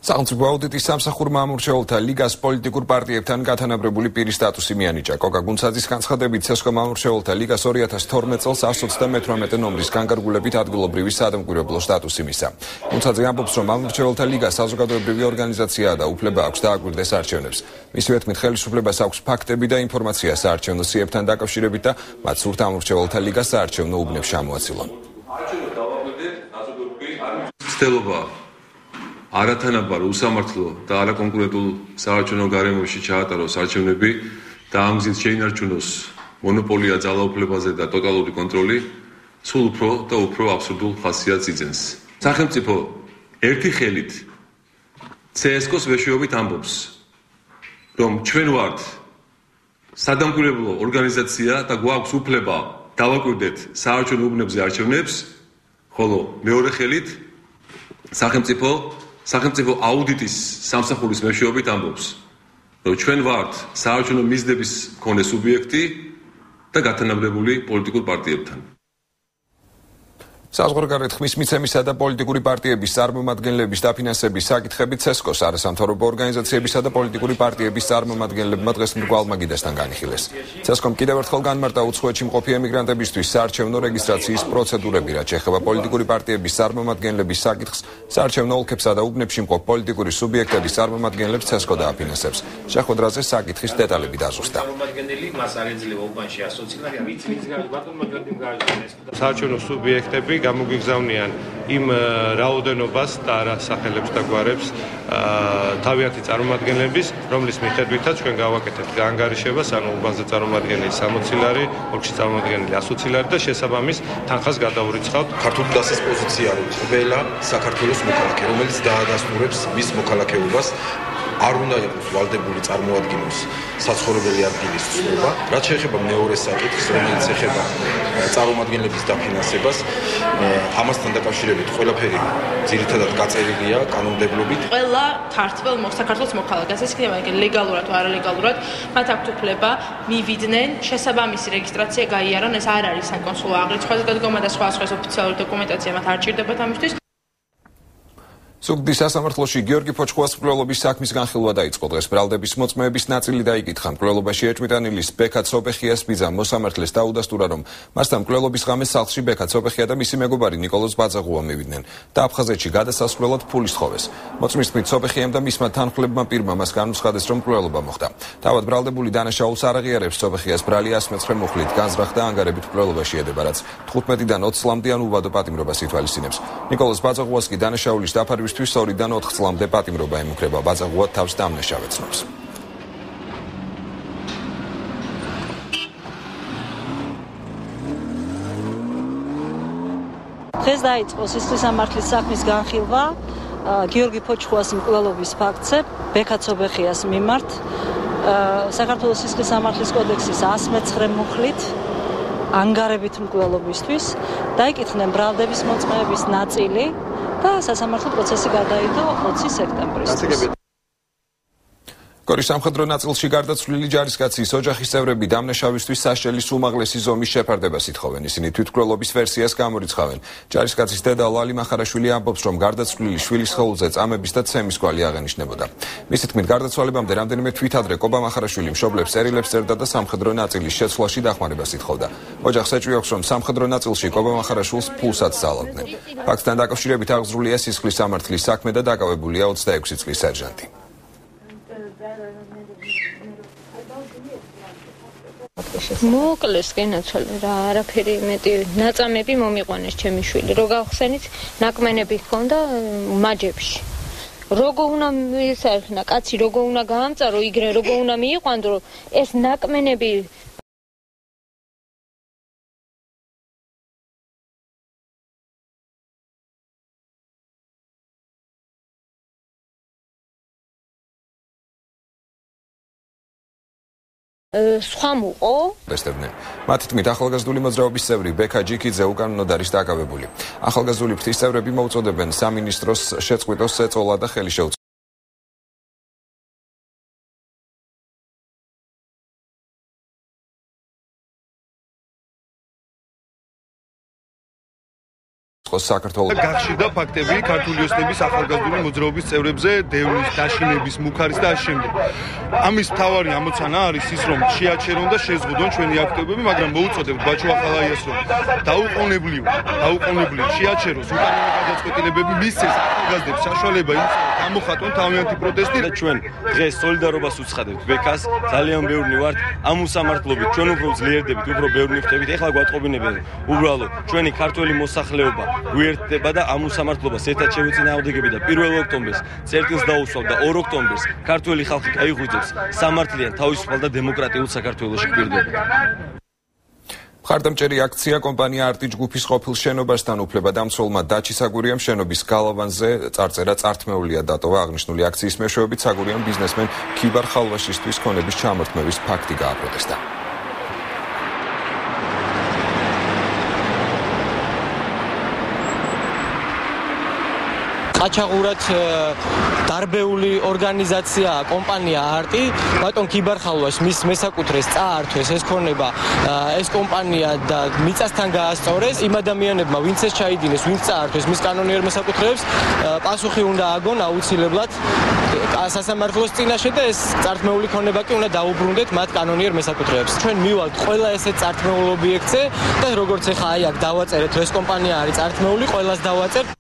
სახელმწიფო აუდიტის სამსახურმა ამორჩეულთა ლიგას პოლიტიკურ პარტიებთან გათანაბრებული პირის სტატუსი მიანიჭა. კოკა გუნცაძის განცხადებით, ცესკომ ამორჩეულთა ლიგას 2012 წელს 138 ნომრის განკარგულებით ადგილობრივი საადამკვირვებლო სტატუსი მისცა. გუნცაძე ამბობს, რომ ამორჩეულთა ლიგას საზოგადოებრივი ორგანიზაციაა და უფლება აქვს დააკვირდეს არჩევნებს. მისივე თქმით, ხელისუფლებას აქვს ფაქტები და ინფორმაცია საარჩევნო სიებთან დაკავშირებით და მათ სურთ ამორჩეულთა ლიგას საარჩევნო უბნებს ჩამოაცილონ. არათანაბარ უსამართლო და არაკონკურენტულ საარჩევნო გარემოში ჩაატაროს არჩევნები და ამ გზით შეინარჩუნოს მონოპოლია ძალაუფლებაზე და ტოტალური კონტროლი სულ უფრო და უფრო აბსურდულ ხასიათს იძენს. სახელმწიფო ერთი ხელით CSKO-ს მეშვეობით ამბობს, რომ ჩვენ ვართ სადამკვირვებლო ორგანიზაცია და გვაქვს უფლება დავაკვირდეთ საარჩევნო უბნებზე არჩევნებს, ხოლო მეორე ხელით სახელმწიფო აუდიტის სამსახურის მეშვეობით ამბობს, რომ ჩვენ ვართ საარჩევნო მიზნების მქონე სუბიექტი და გათანაბრებული პოლიტიკურ პარტიებთან. საზღვარგარეთ ხმის მიცემისა და პოლიტიკური პარტიების წარმომადგენლების დაფინანსების საკითხებით CSKO-ს არასამთავრობო ორგანიზაციებისა და პოლიტიკური პარტიების წარმომადგენლებმა დღეს მრგვალ-მაგიდასთან განიხილეს. CSKO-მ კიდევ ერთხელ განმარტა უცხოეთში მყოფი ემიგრანტებისთვის საარჩევნო რეგისტრაციის პროცედურები, რაც ეხება პოლიტიკური პარტიების წარმომადგენლების საკითხს, საარჩევნო ოლქებსა და უბნებში მყოფ პოლიტიკური სუბიექტების წარმომადგენლებს CSKO დააფინანსებს. შეხვედრაზე საკითხის დეტალები დაზუსტა. საარჩევნო სუბიექტები გამოგიგზავნიან იმ რაოდენობას და რა სახელებს და გვარებს თავიანთი წარმომადგენლების, რომლის მიხედვითაც ჩვენ გავაკეთებთ გაანგარიშებას, ანუ უბანზე წარმომადგენელი 60 ლარი, ოლქში წარმომადგენელი 120 ლარი და შესაბამის თანხას გადაურიცხავთ. ქართული დასის პოზიცია არის ყველა საქართველოს მოქალაქე, რომელიც დაადასტურებს მის მოქალაქეობას. არ უნდა იყოს ვალდებული წარმოადგინოს საცხოვრებელი ადგილის ცნობა, რაც შეეხება მეორე საკითხს, რომელიც ეხება წარმომადგენლების დაფინანსებას, ამასთან დაკავშირებით ყველაფერი ძირითადად გაწერილია კანონმდებლობით. ყველა ქართველ საქართველოს მოქალაქეს, ეს იქნება ლეგალურად თუ არალეგალურად, მათ აქვთ უფლება მივიდნენ, შესაბამისი რეგისტრაცია გაიარონ, ეს არ არის საკონსულო აღრიცხვაზე დადგომა და სხვა ოფიციალური დოკუმენტაცია მათ არ ჭირდებათ ამისთვის. სუგდის სასამართლოში გიორგი ფოჩხუას მკვლელობის საქმის განხილვა დაიწყო. დღეს ბრალდების მოწმეების ნაწილი დაიკითხა. მკვლელობაში ეჭვმიტანილის ბექა ცობეხიას ბიძამ მოსამართლეს დაუდასტურა, რომ მასთან მკვლელობის ღამეს სახლში ბექა ცობეხია და მისი მეგობარი ნიკოლოზ ბაძაღუა მივიდნენ და აფხაზეთში გადასასვლელად ფული სთხოვეს. მოწმის თქმით, ცობეხიამ და მისმა თანხმლებმა პირმა მას განუცხადეს, რომ მკვლელობა მოხდა. თავად ბრალდებული დანაშაულს არ აღიარებს. ცობეხიას ბრალი 119 მუხლით განზრახდა ანგარებით მკვლელობაში ედება, რაც 15-დან 20 წლამდე უვადო პატიმრობას ითვალისწინებს. ნიკოლოზ ბაძაღუას კი დანაშაულის დაფარვის 2-დან 4 წლამდე პატიმრობა ემუქრება. ბაძაღუა თავს დამნაშავედ ცნობს. დღეს დაიწყო სისხლის სამართლის საქმის განხილვა გიორგი ფოჩხუას მკვლელობის ფაქტზე ბექა-ცობეხიას მიმართ საქართველოს სისხლის სამართლის კოდექსის 119 მუხლით ანგარებით მკვლელობისთვის დაიკითხნენ ბრალდების მოწმეების ნაწილი და სასამართლო პროცესი გადაიდო 20 სექტემბრისთვის. გორის სამხედრო ნაწილში გარდაცვლილი ჯარისკაცის ოჯახის წევრები დამნაშავისთვის საშელის უმაღლესი ზომის შეფარდებას ითხოვენ. ისინი თვითმკვლელობის ვერსიას გამორიცხავენ. ჯარისკაცის დედა ლალი მახარაშვილი ამბობს, რომ გარდაცვლილი შვილის ხეულზე წამების და ცემის კვალი აღენიშნებოდა. მისი თქმით, გარდაცვალებამდე რამდენიმე თვითადრე კობა მახარაშვილი მშობლებს წერილებს წერდა და სამხედრო ნაწილის შეცვლაში დახმარებას ითხოვდა. ოჯახს ეჭვი აქვს, რომ სამხედრო ნაწილში კობა მახარაშვილს ფულსაც ძალავდნენ. ფაქტთან დაკავშირებით აღზრულია სისხლის სამართლის საქმე და დაკავებულია 26 წლის სერჟანტი. მოკლეს გენაცვალე რა არაფერი მეტი ნაწამები მომიყვანეს ჩემი შვილი რო გავხსენით ნაკმენები ჰქონდა მაჯებში როგორ უნდა ისარხნა კაცი როგორ უნდა გაამწარო იგრე როგორ უნდა მიიყვანდრო ეს ნაკმენები სხვა მოყო ესტებდნენ. მათი თქმით, ახალგაზრდული მოძრაობის წევრი ბექა ჯიკიძე უკანონოდ არის დაკავებული. ახალგაზრდული ფრთის წევრები მოუწოდებენ სამინისტროს შეწყვიტოს ეწოლა და ხელი შეუწყოს. საქართველოს გახშირდა ფაქტები ქართული ოსნების ახალგაზრდული მოძრაობის წევრებზე დევნის დაშინების მუქარის და ამავდროულად ამის მთავარი ამოცანა არის ის რომ შეაჩერონ და შეზღუდონ ჩვენი აქტივობები მაგრამ მოუწოდებთ ბაჩუ ახალაიას რომ დაუყოვნებლივ შეაჩეროს უკანონო გადაწყვეტილებები მისცეს ახალგაზრდებს საშუალება იმისა გამოხატონ თავიანთი პროტესტი და ჩვენ დღეს სოლიდარობას უცხადებთ ბექას ძალიან ბევრი ვართ ამ უსამართლობით ჩვენ უფრო ძლიერდებით უფრო ბევრი ხდებით ეხლა გვატყობინებენ უბრალოდ ჩვენი ქართველი მოსახლეობა უერთდება და ამ უსამართლობას ერთად შევეწინააღმდეგები და 1 ოქტომბერს წერტილს დაუსვავ და 2 ოქტომბერს ქართველი ხალხი გაიღვიძებს სამართლიან თავისუფალ და დემოკრატიულ საქართველოში გვერდებით. მხარდამჭერი აქცია კომპანია არტი ჯგუფის ყოფილ შენობასთან უფლებადამცველმა დაჩი საგურიამ შენობის გალავანზე წარწერა წართმეულია დატოვა აღნიშნული აქციის მეშვეობით საგურიამ ბიზნესმენ ქიბარ ხალვაშისთვის ქონების ჩამორთმევის ფაქტი გააპროტესტა. აჩაღურად დარბეული ორგანიზაცია კომპანია არტი ბატონ ქიბარხალვას მის მესაკუთრეს წაართვეს ეს ქონება ეს კომპანია და მიწასთან გაასწორეს იმ ადამიანებმა ვინც ეს ჩაიდინეს ვინც წაართვეს მის კანონიერ მესაკუთრეებს პასუხი უნდა აგონ აუცილებლად სასამართლოს წინაშე და ეს წართმეული ქონება კი უნდა დაუბრუნდეთ მათ კანონიერ მესაკუთრეებს ჩვენ მივალთ ყველა ესე წართმეულ ობიექტზე და როგორც ეხა აი აქ დავაწერეთ რომ ეს კომპანია არის წართმეული ყველას დავაწერთ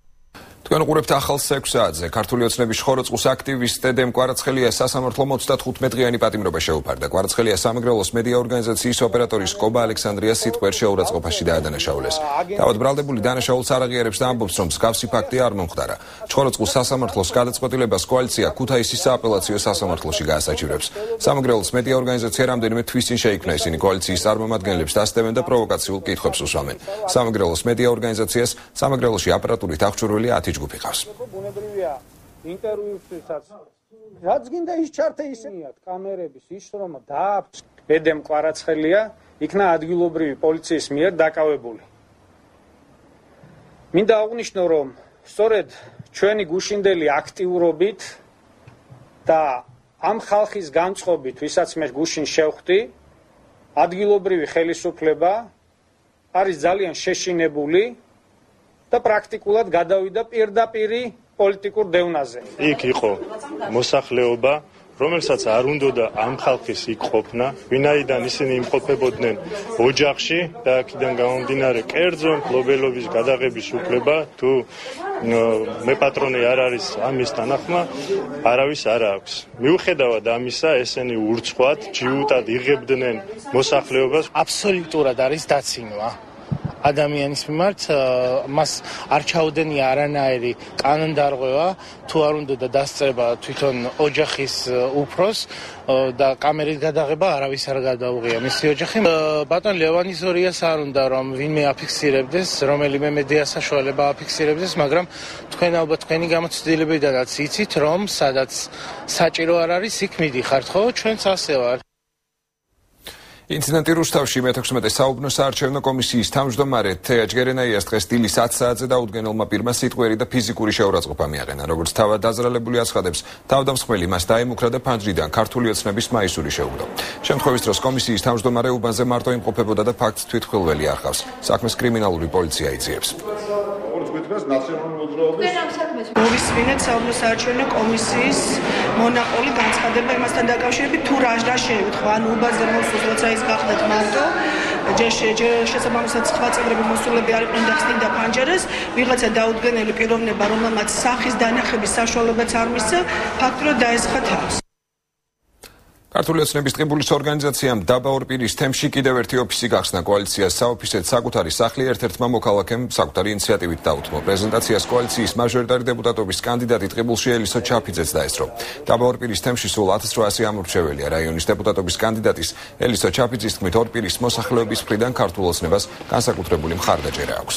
თქვენ უყურებთ ახალ 6 საათზე. ქართული ოცნების ხოროწყუს აქტივისტ დემ კვარაცხელია სასამართლომ 35-დღიანი პატიმრობა შეუფარდა. კვარაცხელია სამეგრელოს მედია ორგანიზაციის ოპერატორის კობა ალექსანდრიას სიტყვერ შეურაცხყოფაში დაადანაშაულეს. თავად ბრალდებული დანაშაულს არ აღიარებს და ამბობს, რომ მსგავსი ფაქტი არ მომხდარა. ხოროწყუს სასამართლოს გადაწყვეტილებას კოალიცია ქუთაისის სააპელაციო სასამართლოში გაასაჩივრებს. სამეგრელოს მედია ორგანიზაცია რამდენიმე თვის წინ შეიქმნა, ისინი კოალიციის წარმომადგენლებს დასტევენ და პროვოკაციულ კითხვებს უსვამენ. სამეგრელოს მედია ორგანიზაციას სამეგრელოში აპარატურით აღჭურვილი 10 ჯგუფი ყავს. ბუნებრივია ინტერვიუსთვისაც რაც გინდა ის ჩართე ისენიათ კამერების ის რომ დააქვს დემ კვარაცხელია იქნა ადგილობრივი პოლიციის მიერ დაკავებული. მინდა აღვნიშნო რომ სწორედ ჩვენი გუშინდელი აქტიურობით და ამ ხალხის განწყობით ვისაც მე გუშინ შევხვდი ადგილობრივი ხელისუფლება არის ძალიან შეშინებული და პრაქტიკულად გადავიდა პირდაპირი პოლიტიკურ დევნაზე. იქ იყო მოსახლეობა, რომელსაც არ უნდოდა ამ ხალხის იქ ყოფნა, ვინაიდან ისინი იმყოფებოდნენ ოჯახში და აქედან გამომდინარე კერძო მფლობელობის გადაღების უფლება თუ მეპატრონე არ არის ამის თანახმა, არავის არ აქვს. მიუხედავად ამისა, ესენი ურცხვად, ჯიუტად იღებდნენ მოსახლეობას. აბსოლუტურად არის დაცინვა. ადამიანის მიმართ მას არ ჩაუდენია არანაირი კანონდარღვევა თუ არ უნდა დასწრება თვითონ ოჯახის უფროს და კამერით გადაღება არავის არ გადაუღია მისი ოჯახი. ბატონ ლევანი ზორიას არ უნდა რომ ვინმე აფიქსირებდეს, რომელიმე მედია საშუალება აფიქსირებდეს, მაგრამ თქვენ ალბათ თქვენი გამოცდილებიდანაც იცით რომ სადაც საჭირო არ არის იქ მიდიხართ, ხო? ჩვენც ასე ვარ. ინციდენტი რუსთავში მე-16 საუბნო საარჩევნო კომისიის თავმჯდომარე თეა ჯგერენაიას დღეს დილის 10 საათზე დაუდგენელმა პირმა სიტყვიერი და ფიზიკური შეურაცხყოფა მიაყენა. როგორც თავად დაზრალებული აცხადებს, თავდამსხმელი მას დაემუქრა და ფანჯრიდან ქართული ოცნების მაისური შეუგდო. შემთხვევის დროს კომისიის თავმჯდომარე უბანზე მარტო იმყოფებოდა და ფაქტს თვითმხილველი არ ხავს. საქმეს კრიმინალური პოლიცია იძიებს. მოვისმინეთ საუბნო საარჩევნო კომისიის მონაყოლი განცხადება იმასთან დაკავშირებით თუ რა შეევითხოვა, ანუ უბანზე მოსულს როცა ის გახდათ მარტო ჯერ შესაბამისად სხვა წევრები მოსულები არ იყვნენ და ხსნიდა ფანჯარას, ვიღაცა დაუდგენელი პიროვნება, რომელმაც სახის დანახების საშუალებაც არ მისცა, ფაქტურად დაესხა თავს. ქართული ოცნების ტყიბულის ორგანიზაციამ დაბა ორპირის თემში კიდევ ერთი ოფისი გახსნა. კოალიციას საოფისედ საკუთარი სახლი ერთ-ერთმა მოქალაქემ საკუთარი ინიციატივით დაუთმო. პრეზენტაციას კოალიციის მაჟორიტარი დეპუტატობის კანდიდატი ტყიბულში ელისო ჩაფიძეც დაესწრო. დაბა ორპირის თემში სულ 1800 ამორჩეველია. რაიონის დეპუტატობის კანდიდატის ელისო ჩაფიძის თქმით, ორპირის მოსახლეობის მხრიდან ქართულ ოცნებას განსაკუთრებული მხარდაჭერა აქვს.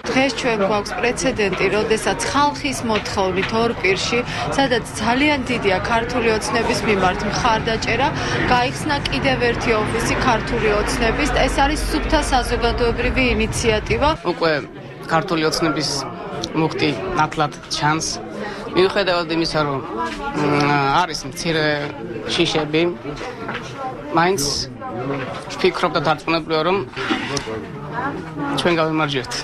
დღეს ჩვენ გვაქვს პრეცედენტი, როდესაც ხალხის მოთხოვნით ორპირში, სადაც ძალიან დიდია ქართული ოცნების მიმართ მხარდაჭერა, გაიხსნა კიდევ ერთი ოფისი ქართული ოცნების. ეს არის სუფთა საზოგადოებრივი ინიციატივა. უკვე ქართული ოცნების მუხტი ნათლად ჩანს. მიუხედავად იმისა, რომ არის მცირე შიშები, მაინც ვფიქრობ და დარწმუნებულია, რომ ჩვენ გავიმარჯვებთ.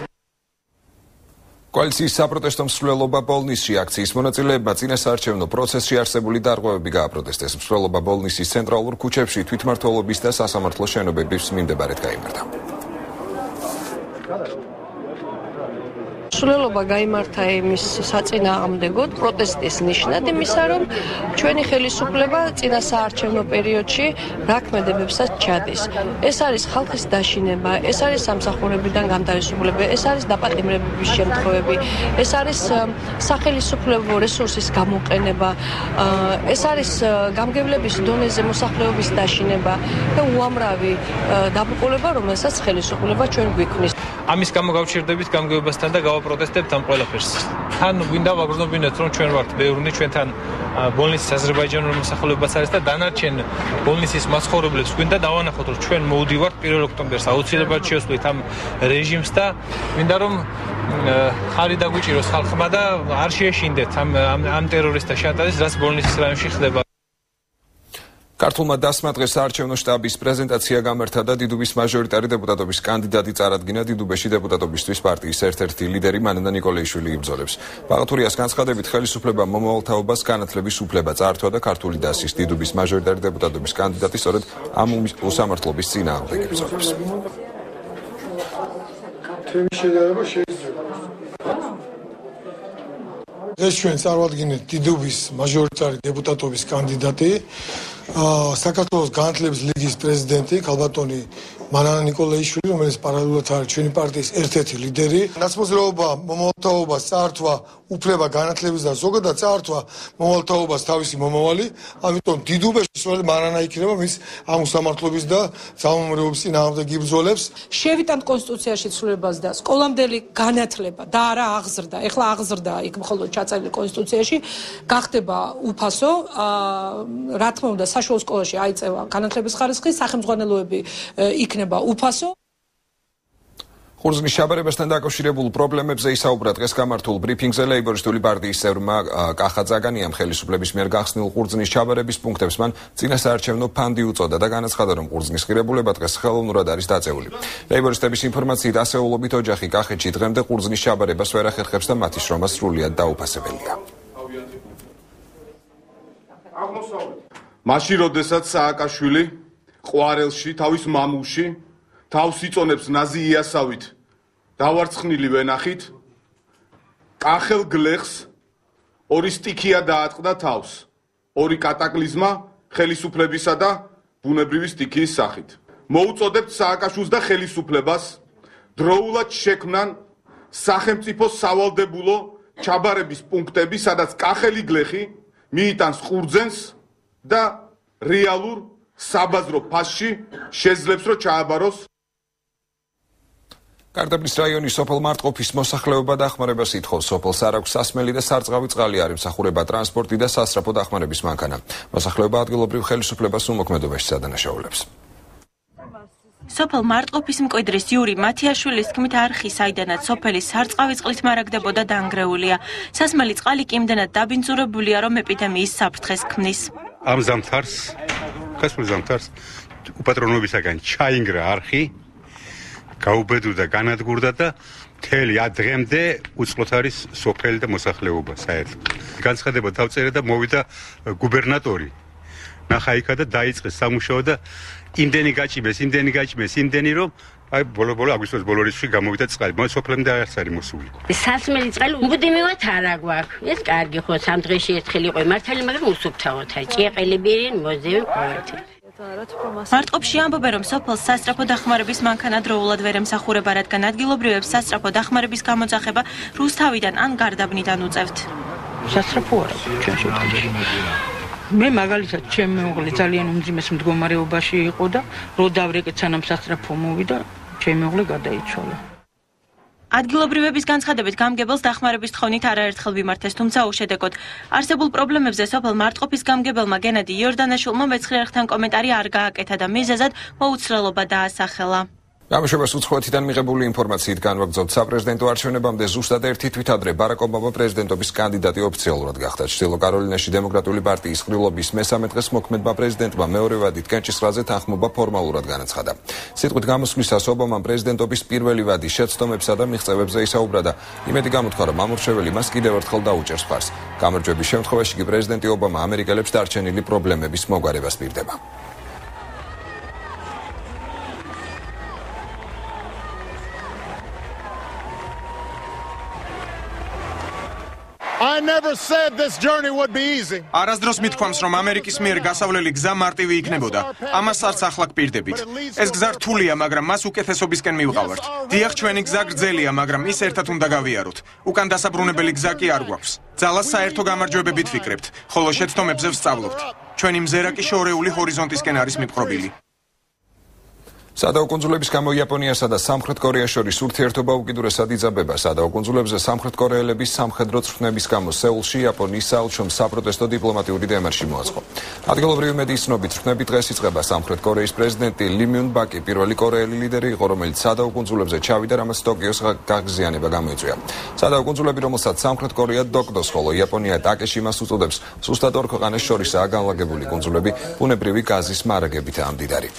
კოალიციის საპროტესტო მსვლელობა ბოლნისში აქციის მონაწილეებმა წინასაარჩევნო პროცესში არსებული დარღვევები გააპროტესტეს. მსვლელობა ბოლნისის ცენტრალურ ქუჩებში თვითმმართველობის და სასამართლო შენობების მიმდებარედ გაიმართა. მსვლელობა გაიმართა იმის საწინააღმდეგოდ პროტესტის ნიშნად იმისა, რომ ჩვენი ხელისუფლება წინასაარჩევნო პერიოდში რა ქმედებებსაც ჩადის. ეს არის ხალხის დაშინება, ეს არის სამსახურებიდან განთავისუფლება, ეს არის დაპატიმრების შემთხვევები, ეს არის სახელისუფლებო რესურსის გამოყენება, ეს არის გამგებლების დონეზე მოსახლეობის დაშინება და უამრავი დაბრკოლება, რომელსაც ხელისუფლება ჩვენ გვიქმნის. ამის გამო გავჩერდებით გამგეობასთან და გავაპროტესტებთ ამ ყველაფერს. თან გვინდა ვაგრძნობინოთ, რომ ჩვენ ვართ ბევრნი, ჩვენთან ბოლნისის აზერბაიჯანული მოსახლეობაც არის და დანარჩენ ბოლნისის მაცხოვრებლებს გვინდა დავანახოთ, რომ ჩვენ მოვდივართ 1 ოქტომბერს აუცილებლად შევსვლით ამ რეჟიმს და გვინდა რომ ხარი დაგვიჭიროს ხალხმა და არ შეეშინდეთ ამ ტერორისტთა შატანის, რაც ბოლნისის რაიონში ხდება. ქართულმა დასმა დღეს საარჩევნო შტაბის პრეზენტაცია გამართა და დიდუბის მაჟორიტარი დეპუტატობის კანდიდატი წარადგინა დიდუბეში დეპუტატობისთვის პარტიის ერთ-ერთი ლიდერი მანანა ნიკოლეიშვილი იბრძოლებს. ბაღათურიას განცხადებით, ხელისუფლება მომავალთაობას განათლების უფლება წაართვა და ქართული დასის დიდუბის მაჟორიტარი დეპუტატობის კანდიდატი სწორედ ამ უსამართლობის წინააღმდეგ იბრძოლებს. ეს ჩვენ წარვადგინეთ დიდუბის მაჟორიტარი დეპუტატობის კანდიდატი, საქართველოს განათლების ლიგის პრეზიდენტი ქალბატონი მანანა ნიკოლეიშვილი, რომელიც პარალელურად არის ჩვენი პარტიის ერთ-ერთი ლიდერი. ნაცმოძრაობა მომავალთაობას წაართვა უფლება განათლების და ზოგადად წაართვა მომავალთაობას თავისი მომავალი, ამიტომ დიდუბეში სწორედ მანანა იქნება, მის ამ უსამართლობის და ძალაუფლების წინააღმდეგ იბრძოლებს. შევიტანთ კონსტიტუციაში ცვლილებას და სკოლამდელი განათლება და არა აღზრდა. ეხლა აღზრდა იქ მხოლოდ ჩაწერილი კონსტიტუციაში გახდება უფასო, რა თქმა უნდა საშუალო სკოლაში აიწევა განათლების ხარისხი, სახელმძღვანელოები იქნება უფასო. ხურზმის შაბერებასთან დაკავშირებულ პრობლემებზე ისაუბრა დღეს გამართულ ბრიფინგზე ლეიბორისტული პარტიის წევრმა კახა ძაგანიამ. ხელისუფლების მიერ გახსნილ ხურზმის შაბერების პუნქტებს მან წინასაარჩევნო ფანდი უწოდა და განაცხადა, რომ ხურზმის ღირებულება დღეს ხელოვნურად არის დაწეული. ლეიბორისტების ინფორმაციით ასეულობით ოჯახი კახეთში დღემდე ხურზმის შაბერებას ვერ ახერხებს და მათი შრომა სრულიად დაუფასებელია. მაშინ როდესაც სააკაშვილი ყვარელში თავის მამულში თავს იწონებს ნაზი იასავით დავარცხნილი ვენახით, კახელ გლეხს ორი სტიქია დაატყდა თავს, ორი კატაკლიზმა ხელისუფლებისა და ბუნებრივი სტიქიის სახით. მოუწოდებთ სააკაშვილს და ხელისუფლებას დროულად შექმნან სახელმწიფო სავალდებულო ჩაბარების პუნქტები, სადაც კახელი გლეხი მიიტანს ყურძენს და რეალურ საბაზრო ფასში შეძლებს რომ ჩააბაროს. კარტებლის რაიონის სოფელ მარტყოფის მოსახლეობა დახმარებას ითხოვს. სოფელს არ აქვს სასმელი და სარწყავი წყალი არ ემსახურება ტრანსპორტი და სასწრაფო დახმარების მანქანა. მოსახლეობა ადგილობრივ ხელისუფლებას უმოქმედობაში სადანაშაულებს. სოფელ მარტყოფის მკვიდრის იური მათიაშვილის თქმით არხი საიდანაც სოფელი სარწყავი წყლით მარაგდებოდა დაანგრეულია. სასმელი წყალი კი იმდენად დაბინძურებულია, რომ ეპიდემიის საფრთხეს ქმნის. ამ ზამთარს უპატრონობისაგან ჩაინგრა არხი, გაუბედურდა, განადგურდა და მთელი დღემდე უწყლოდ არის სოფელი და მოსახლეობა საერთოდ. განცხადება დავწერე და მოვიდა გუბერნატორი. ნახა იქა და დაიწყეს სამუშაო და იმდენი გაჭიმეს, რომ აი ბოლო აგვისტოს ბოლო რიცხვი გამოვიდა წყალი. მოდი სოფლემდე არც არის მოსული. სასმელი წყალი უბდიმივად არ აგვაქვს. ეს კარგი ხო, სამ დღეში ერთხელ იყო მართალი, მაგრამ უსუფთავოთ. აი ჭიაყელები არიან, მოძებენ ყოველთვის. მარტყოფში ამბობენ, რომ სოფელს სასწრაფო დახმარების მანქანა დროულად ვერ ემსახურება, რადგან ადგილობრივებს სასწრაფო დახმარების გამოძახება რუსთავიდან ან გარდაბნიდან უწევთ. სასწრაფო არა ჩვენ შევთანხმდით. მე მაგალითად ჩემი მეუღლე ძალიან უმძიმეს მდგომარეობაში იყო და რო დავრეკეთ სანამ სასწრაფო მოვიდა, ჩემი მეუღლე გადაიცვალა. ადგილობრივების განცხადებით გამგებელს დახმარების თხოვნით არაერთხელ ვიმართეს, თუმცა უშედეგოდ. არსებულ პრობლემებზე სოფელ მარტყოფის გამგებელმა გენადი იორდანაშვილმა მეცხრე არხთან კომენტარი არ გააკეთა და მიზეზად მოუცვლელობა დაასახელა. გამოშვებას უცხოეთიდან მიღებული ინფორმაციით განვაგრძობთ საპრეზიდენტო არჩევნებამდე ზუსტად ერთი თვით ადრე ბარაკ ობამა პრეზიდენტობის კანდიდატი ოფიციალურად გახდა. ჩრდილო კაროლინაში დემოკრატიული პარტიის ყრილობის მესამე დღეს მოქმედმა პრეზიდენტმა მეორე ვადით კენჭისყრაზე თანხმობა ფორმალურად განაცხადა. სიტყვით გამოსვლისას ობამამ პრეზიდენტობის პირველი ვადის შეცდომებსა და მიღწევებზე ისაუბრა და იმედი გამოთქვა, რომ ამორჩეველი მას კიდევ ერთხელ დაუჭერს მხარს. გამარჯვების შემთხვევაში კი პრეზიდენტი ობამა ამერიკელებს დარჩენილი პრობლემების მოგარებას პირდება. I never said this journey would be easy. არასდროს მithქვამს, რომ ამერიკის მიერ გასავლელი გზა მარტივი იქნებოდა. ამას არც ახლა გპირდებით. ეს გზა რთულია, მაგრამ მას უკეთესობისკენ მივყავართ. დიახ, ჩვენი გზა გრძელია, მაგრამ ის ერთად უნდა გავიაროთ. უკან დასაბრუნებელი გზა კი არ გვაქვს. ძალას საერთო გამარჯვებებით ვიკრებთ, ხოლო შეცდომებზე ვსწავლობთ. ჩვენი მზერაკი შორეული ჰორიზონტისკენ არის მიპყრობილი. სადაო კუნძულების გამო იაპონიასა და სამხრეთ კორეას შორის ურთიერთობა უკიდურესად იძაბება. სადაო კუნძულებზე სამხრეთ კორეელების სამხედრო წვრთნების გამო სეულში იაპონიის საელჩომ საპროტესტო დიპლომატიური დემარში მოაწყო. ადგილობრივი მედიის ცნობით წვრთნები დღეს იწყება. სამხრეთ კორეის პრეზიდენტი ლი მიუნ ბაკი პირველი კორეელი ლიდერი იყო, რომელიც სადაო კუნძულებზე ჩავიდა, რამაც ტოკიოს გაღიზიანება გამოიწვია. სადაო კუნძულები, რომელსაც სამხრეთ კორეა დოკდოს, ხოლო იაპონია ტაკეში მას უწოდებს, ზუსტად ორ ქვეყანას შორისაა განლაგებული კუნძულები, ბუნებრივი გაზის მარაგებითაა მდიდარი.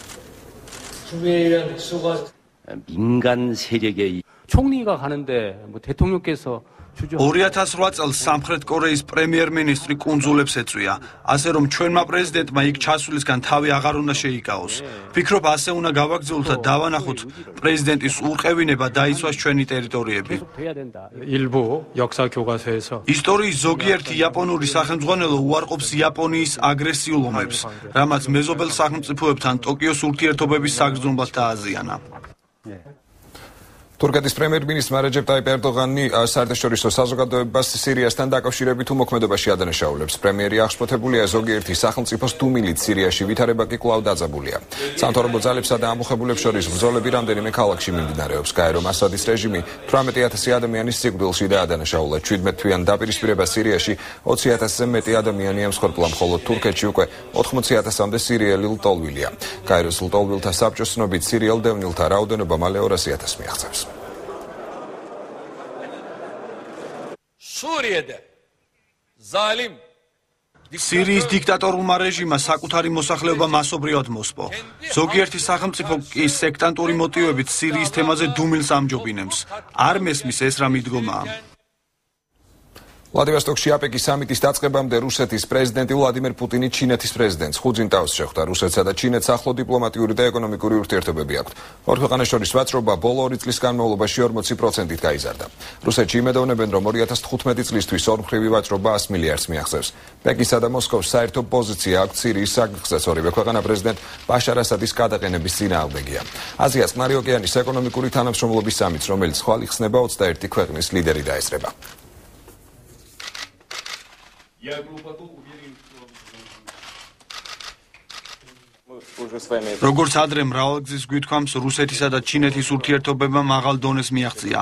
민간 세력의 총리가 가는데 뭐 대통령께서 2008 წელს სამხრეთ კორეის პრემიერ-მინისტრი კუნძულებს ეწვია, ასე რომ ჩვენმა პრეზიდენტმა იქ ჩასვლისგან თავი აღარ უნდა შეიკავოს. ვფიქრობ, ასე უნდა გავაგრძელოთ და დავანახოთ პრეზიდენტის ურყევინება დაიცვას ჩვენი ტერიტორიები. 일부 역사 교과서에서 ისტორიის ზოგიერთი იაპონური სახელმძღვანელო უარყოფს იაპონიის აგრესიულ ომებს, რამაც მეზობელ სახელმწიფოებთან ტოკიოს ურთიერთობების საგრძნობლად დააზიანა. თურქეთის პრემიერ-მინისტრმა რეჯეპ ტაიპ ერდოღანი საერთაშორისო საზოგადოებას სირიასთან დაკავშირებით უმოქმედობაში ადანაშაულებს. პრემიერი აღშფოთებულია ზოგიერთი სახელმწიფოს დუმილით სირიაში, ვითარება კი კვლავ დაძაბულია. სამთავრობო ძალებსა და ამოხებულებს შორის ბრძოლები რამდენიმე ქალაქში მიმდინარეობს. გაერო მასადის რეჟიმი 18,000 ადამიანის სიკვდილში დაადანაშაულა. 17 თვიან დაპირისპირება სირიაში 20,000-ზე მეტი ადამიანი ემსხვერპლა, მხოლოდ თურქეთში უკვე 80,000-მდე სირიელი ლტოლვილია. გაეროს ლტოლვილთა საბჭოს ცნობით სირიელ დევნილთა რაოდენობა მალე 200,000 მიაღწევს. სირიის დიქტატორულმა რეჟიმმა საკუთარი მოსახლეობა მასობრივად მოსპო. ზოგიერთი სახელმწიფო კი სექტანტური მოტივებით სირიის თემაზე დუმილს ამჯობინებს. არ მესმის ეს რა მიდგომაა. ვლადივოსტოკში აპეკის სამიტის დაწყებამდე რუსეთის პრეზიდენტი ვლადიმერ პუტინი ჩინეთის პრეზიდენტს ხუ წინტაოს შეხვდა. რუსეთსა და ჩინეთს ახლო დიპლომატიური და ეკონომიკური ურთიერთობები აქვთ. ორ ქვეყანას შორის ვაჭრობა ბოლო 2 წლის განმავლობაში 40%-ით გაიზარდა. რუსეთში იმედოვნებენ, რომ 2015 წლისთვის ორმხრივი ვაჭრობა 100 მილიარდს მიაღწევს. პეკინსა და მოსკოვს საერთო პოზიცია აქვთ სირიის საკითხზეც. ორივე ქვეყანა პრეზიდენტ ბაშარ ასადის გადაყენების წინააღმდეგია. აზიას წყნარი ოკეანის ეკონომიკური თანამშრომლობის სამიტს, რომელიც ხვალ იხსნება 21 ქვეყნის ლიდერი დაესწრება. როგორც ადრე მრავალგზის გვითქვამს, რუსეთისა და ჩინეთის ურთიერთობებმა მაღალ დონეს მიაღწია.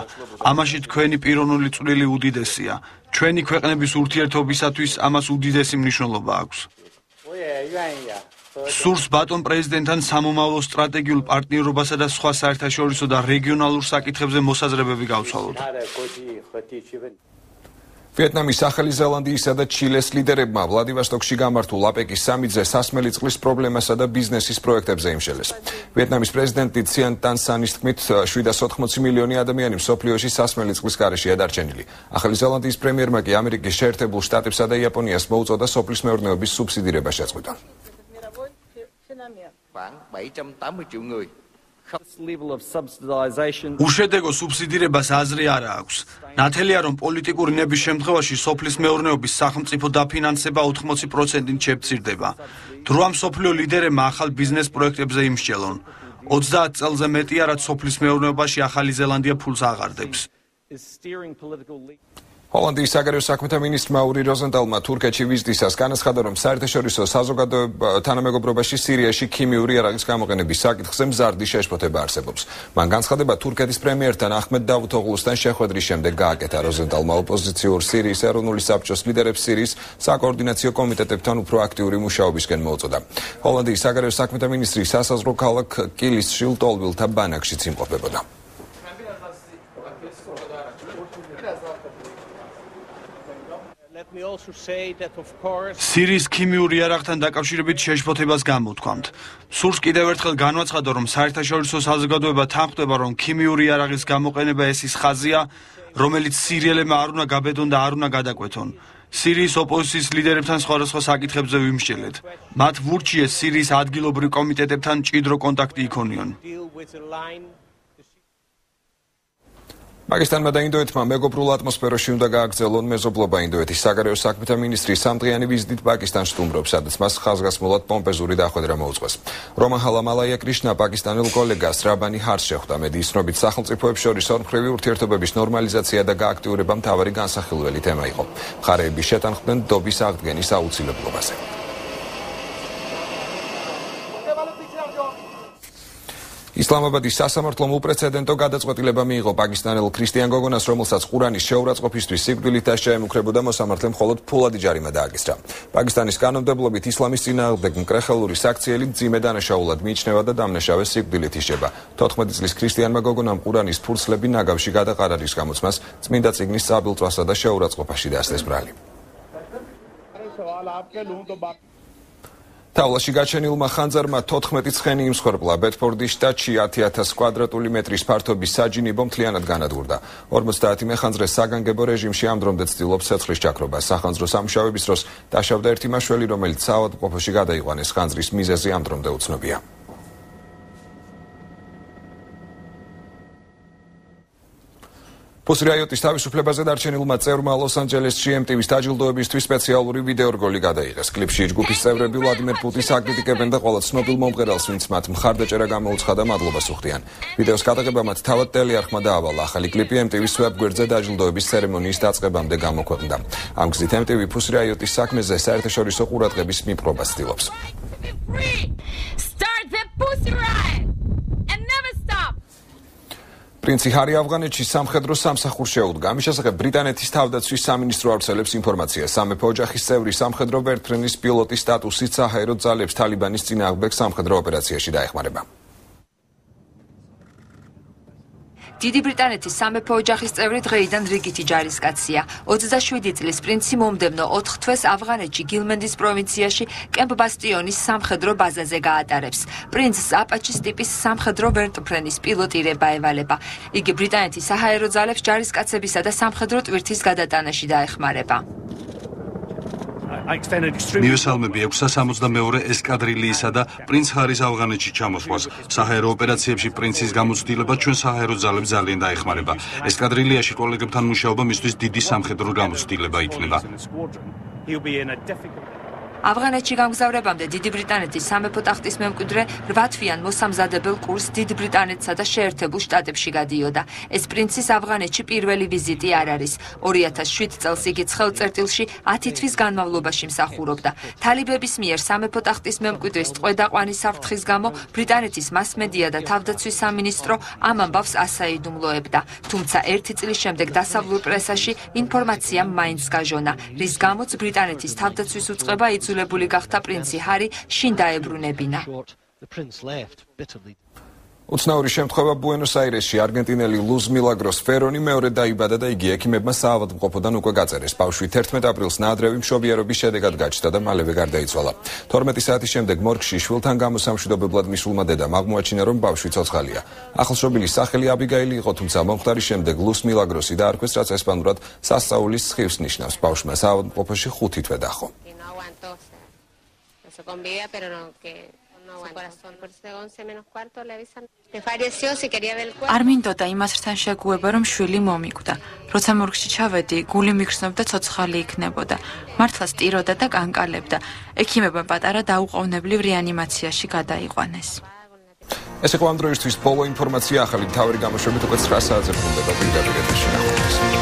ამაში თქვენი პიროვნული წვლილი უდიდესია. ჩვენი ქვეყნების ურთიერთობისათვის ამას უდიდესი მნიშვნელობა აქვს. სურს ბატონ პრეზიდენტთან სამომავლო სტრატეგიულ პარტნიორობასა და სხვა საერთაშორისო და რეგიონალურ საკითხებზე მოსაზრებები გავცვალოთ. ვიეტნამის, ახალი ზელანდიისა და ჩილეს ლიდერებმა ვლადივოსტოკში გამართულ აპეკის სამიტზე სასმელი წყლის პრობლემასა და ბიზნესის პროექტებზე იმშელეს. ვიეტნამის პრეზიდენტი ციან ტან სანის თქმით, 780 მილიონი ადამიანი მსოფლიოში სასმელი წყლის გარეშეა დარჩენილი. ახალი ზელანდიის პრემიერმა კი ამერიკის შეერთებულ შტატებსა და იაპონიას მოუწოდა სოფლის მეურნეობის სუბსიდირება შეწყვიტონ. უშედეგო სუბსიდირებას აზრი არ აქვს. ნათელია, რომ პოლიტიკური ნების შემთხვევაში სოფლის მეურნეობის სახელმწიფო დაფინანსება 80%-ით შეფცირდება. დრო ამ სოფლიო ლიდერებმა ახალ ბიზნეს პროექტებზე იმსჯელონ. 30 წელზე მეტია, რაც სოფლის მეურნეობაში ახალი ზელანდია ფულს აღარდებს. ჰოლანდიის საგარეო საქმეთა მინისტრმა ური როზენტალმა თურქეთში ვიზიტისას განაცხადა, რომ საერთაშორისო საზოგადოება თანამეგობრობაში სირიაში ქიმიური იარაღის გამოყენების საკითხზე მზარდი შეშფოთება არსებობს. მან განცხადება თურქეთის პრემიერთან აჰმედ დავუთოღლუსთან შეხვედრის შემდეგ გააკეთა. როზენტალმა ოპოზიციურ სირიის ეროვნული საბჭოს ლიდერებს სირიის საკოორდინაციო კომიტეტებთან უფრო აქტიური მუშაობისკენ მოუწოდა. ჰოლანდიის საგარეო საქმეთა მინისტრი სასაზღვრო ქალაქ კილის შილტოლვილთა ბანაკშიც იმყოფებოდა. სირიის ქიმიური იარაღთან დაკავშირებით შეშფოთებას გამოთქვამთ. სურს კიდევ ერთხელ განვაცხადო, რომ საერთაშორისო საზოგადოება თანხმდება, რომ ქიმიური იარაღის გამოყენება ეს ის ხაზია, რომელიც სირიელებმა არ უნდა გაბედონ და არ უნდა გადაკვეთონ. სირიის ოპოზიციის ლიდერებთან სხვადასხვა საკითხებზე ვიმსჯელეთ. მათ ვურჩიეს სირიის ადგილობრივ კომიტეტებთან მჭიდრო კონტაქტი იქონიონ. პაკისტანმა და ინდოეთმა მეგობრულ ატმოსფეროში უნდა გააგრძელონ მეზობლობა. ინდოეთის საგარეო საქმეთა მინისტრი სამდღიანი ვიზიტით პაკისტანს სტუმრობს, სადაც მას ხაზგასმულად პომპეზური დახვედრა მოუწყვეს. რომაჰალა მალაია კრიშნა პაკისტანელ კოლეგას რაბანი ჰარს შეხვდა. მედიის ცნობით სახელმწიფოებს შორის ორმხრივი ურთიერთობების ნორმალიზაცია და გააქტიურება მთავარი განსახილველი თემა იყო. მხარეები შეთანხმდნენ დობის აღდგენის აუცილებლობაზე. ისლამაბადის სასამართლომ უპრეცედენტო გადაწყვეტილება მიიღო პაკისტანელ ქრისტიან გოგონას, რომელსაც ყურანის შეურაცხყოფისთვის სიკვდილით დასჯა და მოსამართლე მხოლოდ ფულადი ჯარიმა დააკისრა. პაკისტანის კანონმდებლობით ისლამის წინააღმდეგ მკრეხელური საქციელი მძიმე დანაშაულად მიიჩნევა და დამნაშავეს სიკვდილით ისჯება. 14 წლის ქრისტიანმა გოგონამ ყურანის ფურცლები ნაგავში გადაყარა, რის გამოც მას წმინდა წიგნის წაბილწვასა და შეურაცხყოფაში დასდეს ბრალი. თავლაში გაჩენილმა ხანძარმა 14 ცხენი იმსხვერპლა. ბედფორდის შტატში 10,000 კვადრატული მეტრის ფართობის საჯინიბო მთლიანად განადგურდა. 50 მეხანძრე საგანგებო რეჟიმში ამ დრომდე ცდილობს ცეცხლის ჩაქრობას. სახანძრო სამუშაოების დროს დაშავდა ერთი მაშველი, რომელიც საავადმყოფოში გადაიყვანეს. ხანძრის მიზეზი ამ დრომდე უცნობია. პუსრიაიოტის თავისუფლებაზე დარჩენილმა წევრმა ლოს-ანჯელესში MTV-ის დაჯილდოებისთვის სპეციალური ვიდეორგოლი გადაიღეს. კლიპში ჯგუფის წევრები ვლადიმერ პუტინს აკრიტიკებენ და ყველა ცნობილ მომღერალს, ვინც მათ მხარდაჭერა გამოუცხადა, მადლობას უხდიან. ვიდეოს გადაღება მათ თავად ტელეარხმა დაავალა. ახალი კლიპი MTV-ის ვებგვერდზე დაჯილდოების ცერემონიის დაწყებამდე გამოქვეყნდა. ამ გზით MTV პუსრიაიოტის საქმეზე საერთაშორისო ყურადღების მიპყრობას ცდილობს. პრინცი ჰარი ავღანეთში სამხედრო სამსახურს შეუდგა. ამის შესახებ ბრიტანეთის თავდაცვის სამინისტრო ავრცელებს ინფორმაციას. სამეფო ოჯახის წევრი სამხედრო ვერტმფრენის პილოტის სტატუსით საჰაერო ძალებს თალიბანის წინააღმდეგ სამხედრო ოპერაციაში დაეხმარება. დიდი ბრიტანეთის სამეფო ოჯახის წევრი დღეიდან რიგითი ჯარისკაცია. 27 წლის პრინცი მომდევნო 4 თვეს ავღანეთში გილმენდის პროვინციაში კემპ ბასტიონის სამხედრო ბაზაზე გაატარებს. პრინცს აპაჩის ტიპის სამხედრო ვერტმფრენის პილოტირება ევალება. იგი ბრიტანეთის საჰაერო ძალებს ჯარისკაცებისა და სამხედრო ტვირთის გადატანაში დაეხმარება. მივესალმები 662 ესკადრილიისა და პრინც ჰარის ავღანეთში ჩამოსვლას. საჰაერო ოპერაციებში პრინცის გამოცდილება ჩვენ საჰაერო ძალებს ძალიან დაეხმარება. ესკადრილიაში კოლეგებთან მუშაობა მისთვის დიდი სამხედრო გამოცდილება იქნება. ავღანეთში გამგზავრებამდე დიდი ბრიტანეთის სამეფო ტახტის მემკვიდრე 8 თვიან მოსამზადებელ კურსს დიდ ბრიტანეთსა და შეერთებულ შტატებში გადიოდა. ეს პრინცის ავღანეთში პირველი ვიზიტი არ არის. 2007 წელს იგი ცხელწერტილში 10 თვის განმავლობაში მსახურობდა. თალიბების მიერ სამეფო ტახტის მემკვიდრის ტყვედაყვანის საფრთხის გამო ბრიტანეთის მასმედია და თავდაცვის სამინისტრო ამ ამბავს ასაიდუმლოებდა. თუმცა 1 წლის შემდეგ დასავლურ პრესაში ინფორმაცია მაინც გაჟონა, რის გამოც ბრიტანეთის თავდაცვის უწყება იძულებული გახდა პრინცი ჰარი შინ დაებრუნებინა. უცნაური შემთხვევა ბუენოს-აირესში არგენტინელი ლუზ მილაგროს ფერონი მეორე დაიბადა და იგი ექიმებმა საავადმყოფოდან უკვე გაწერეს. ბავშვი 11 ապრილს ნაადრევი მშობიარობის შედეგად გაჩნდა და მალევე გარდაიცვალა. 12 საათის შემდეგ მორგში შვილთან გამოსამშვიდობებლად მისულმა დედამ აღმოაჩინა, რომ ბავშვი ცოცხალია. ახლშობილის სახელი აბიგაილი იყო, თუმცა მომხდარის შემდეგ ლუს მილაგროსი დაარქვეს, რაც ესპანურად სასწაულის სხივს ნიშნავს. ბავშვმა საავადმყოფოში 5 თვე დაჰყო. არ მინდოდა იმასთან შეგუება, რომ შვილი მომიკვდა. როცა მორგში ჩავედი, გული მიგრძნობდა ცოცხალი იქნებოდა. მართლა სტიროდა და კანკალებდა. ექიმებმა პატარა დაუყოვნებლივ რეანიმაციაში გადაიყვანეს. ეს იყო ამ დროისთვის ბოლო ინფორმაცია. ახალი მთავარი გამოშვებით უკვე 9 საათზე ბრუნდება.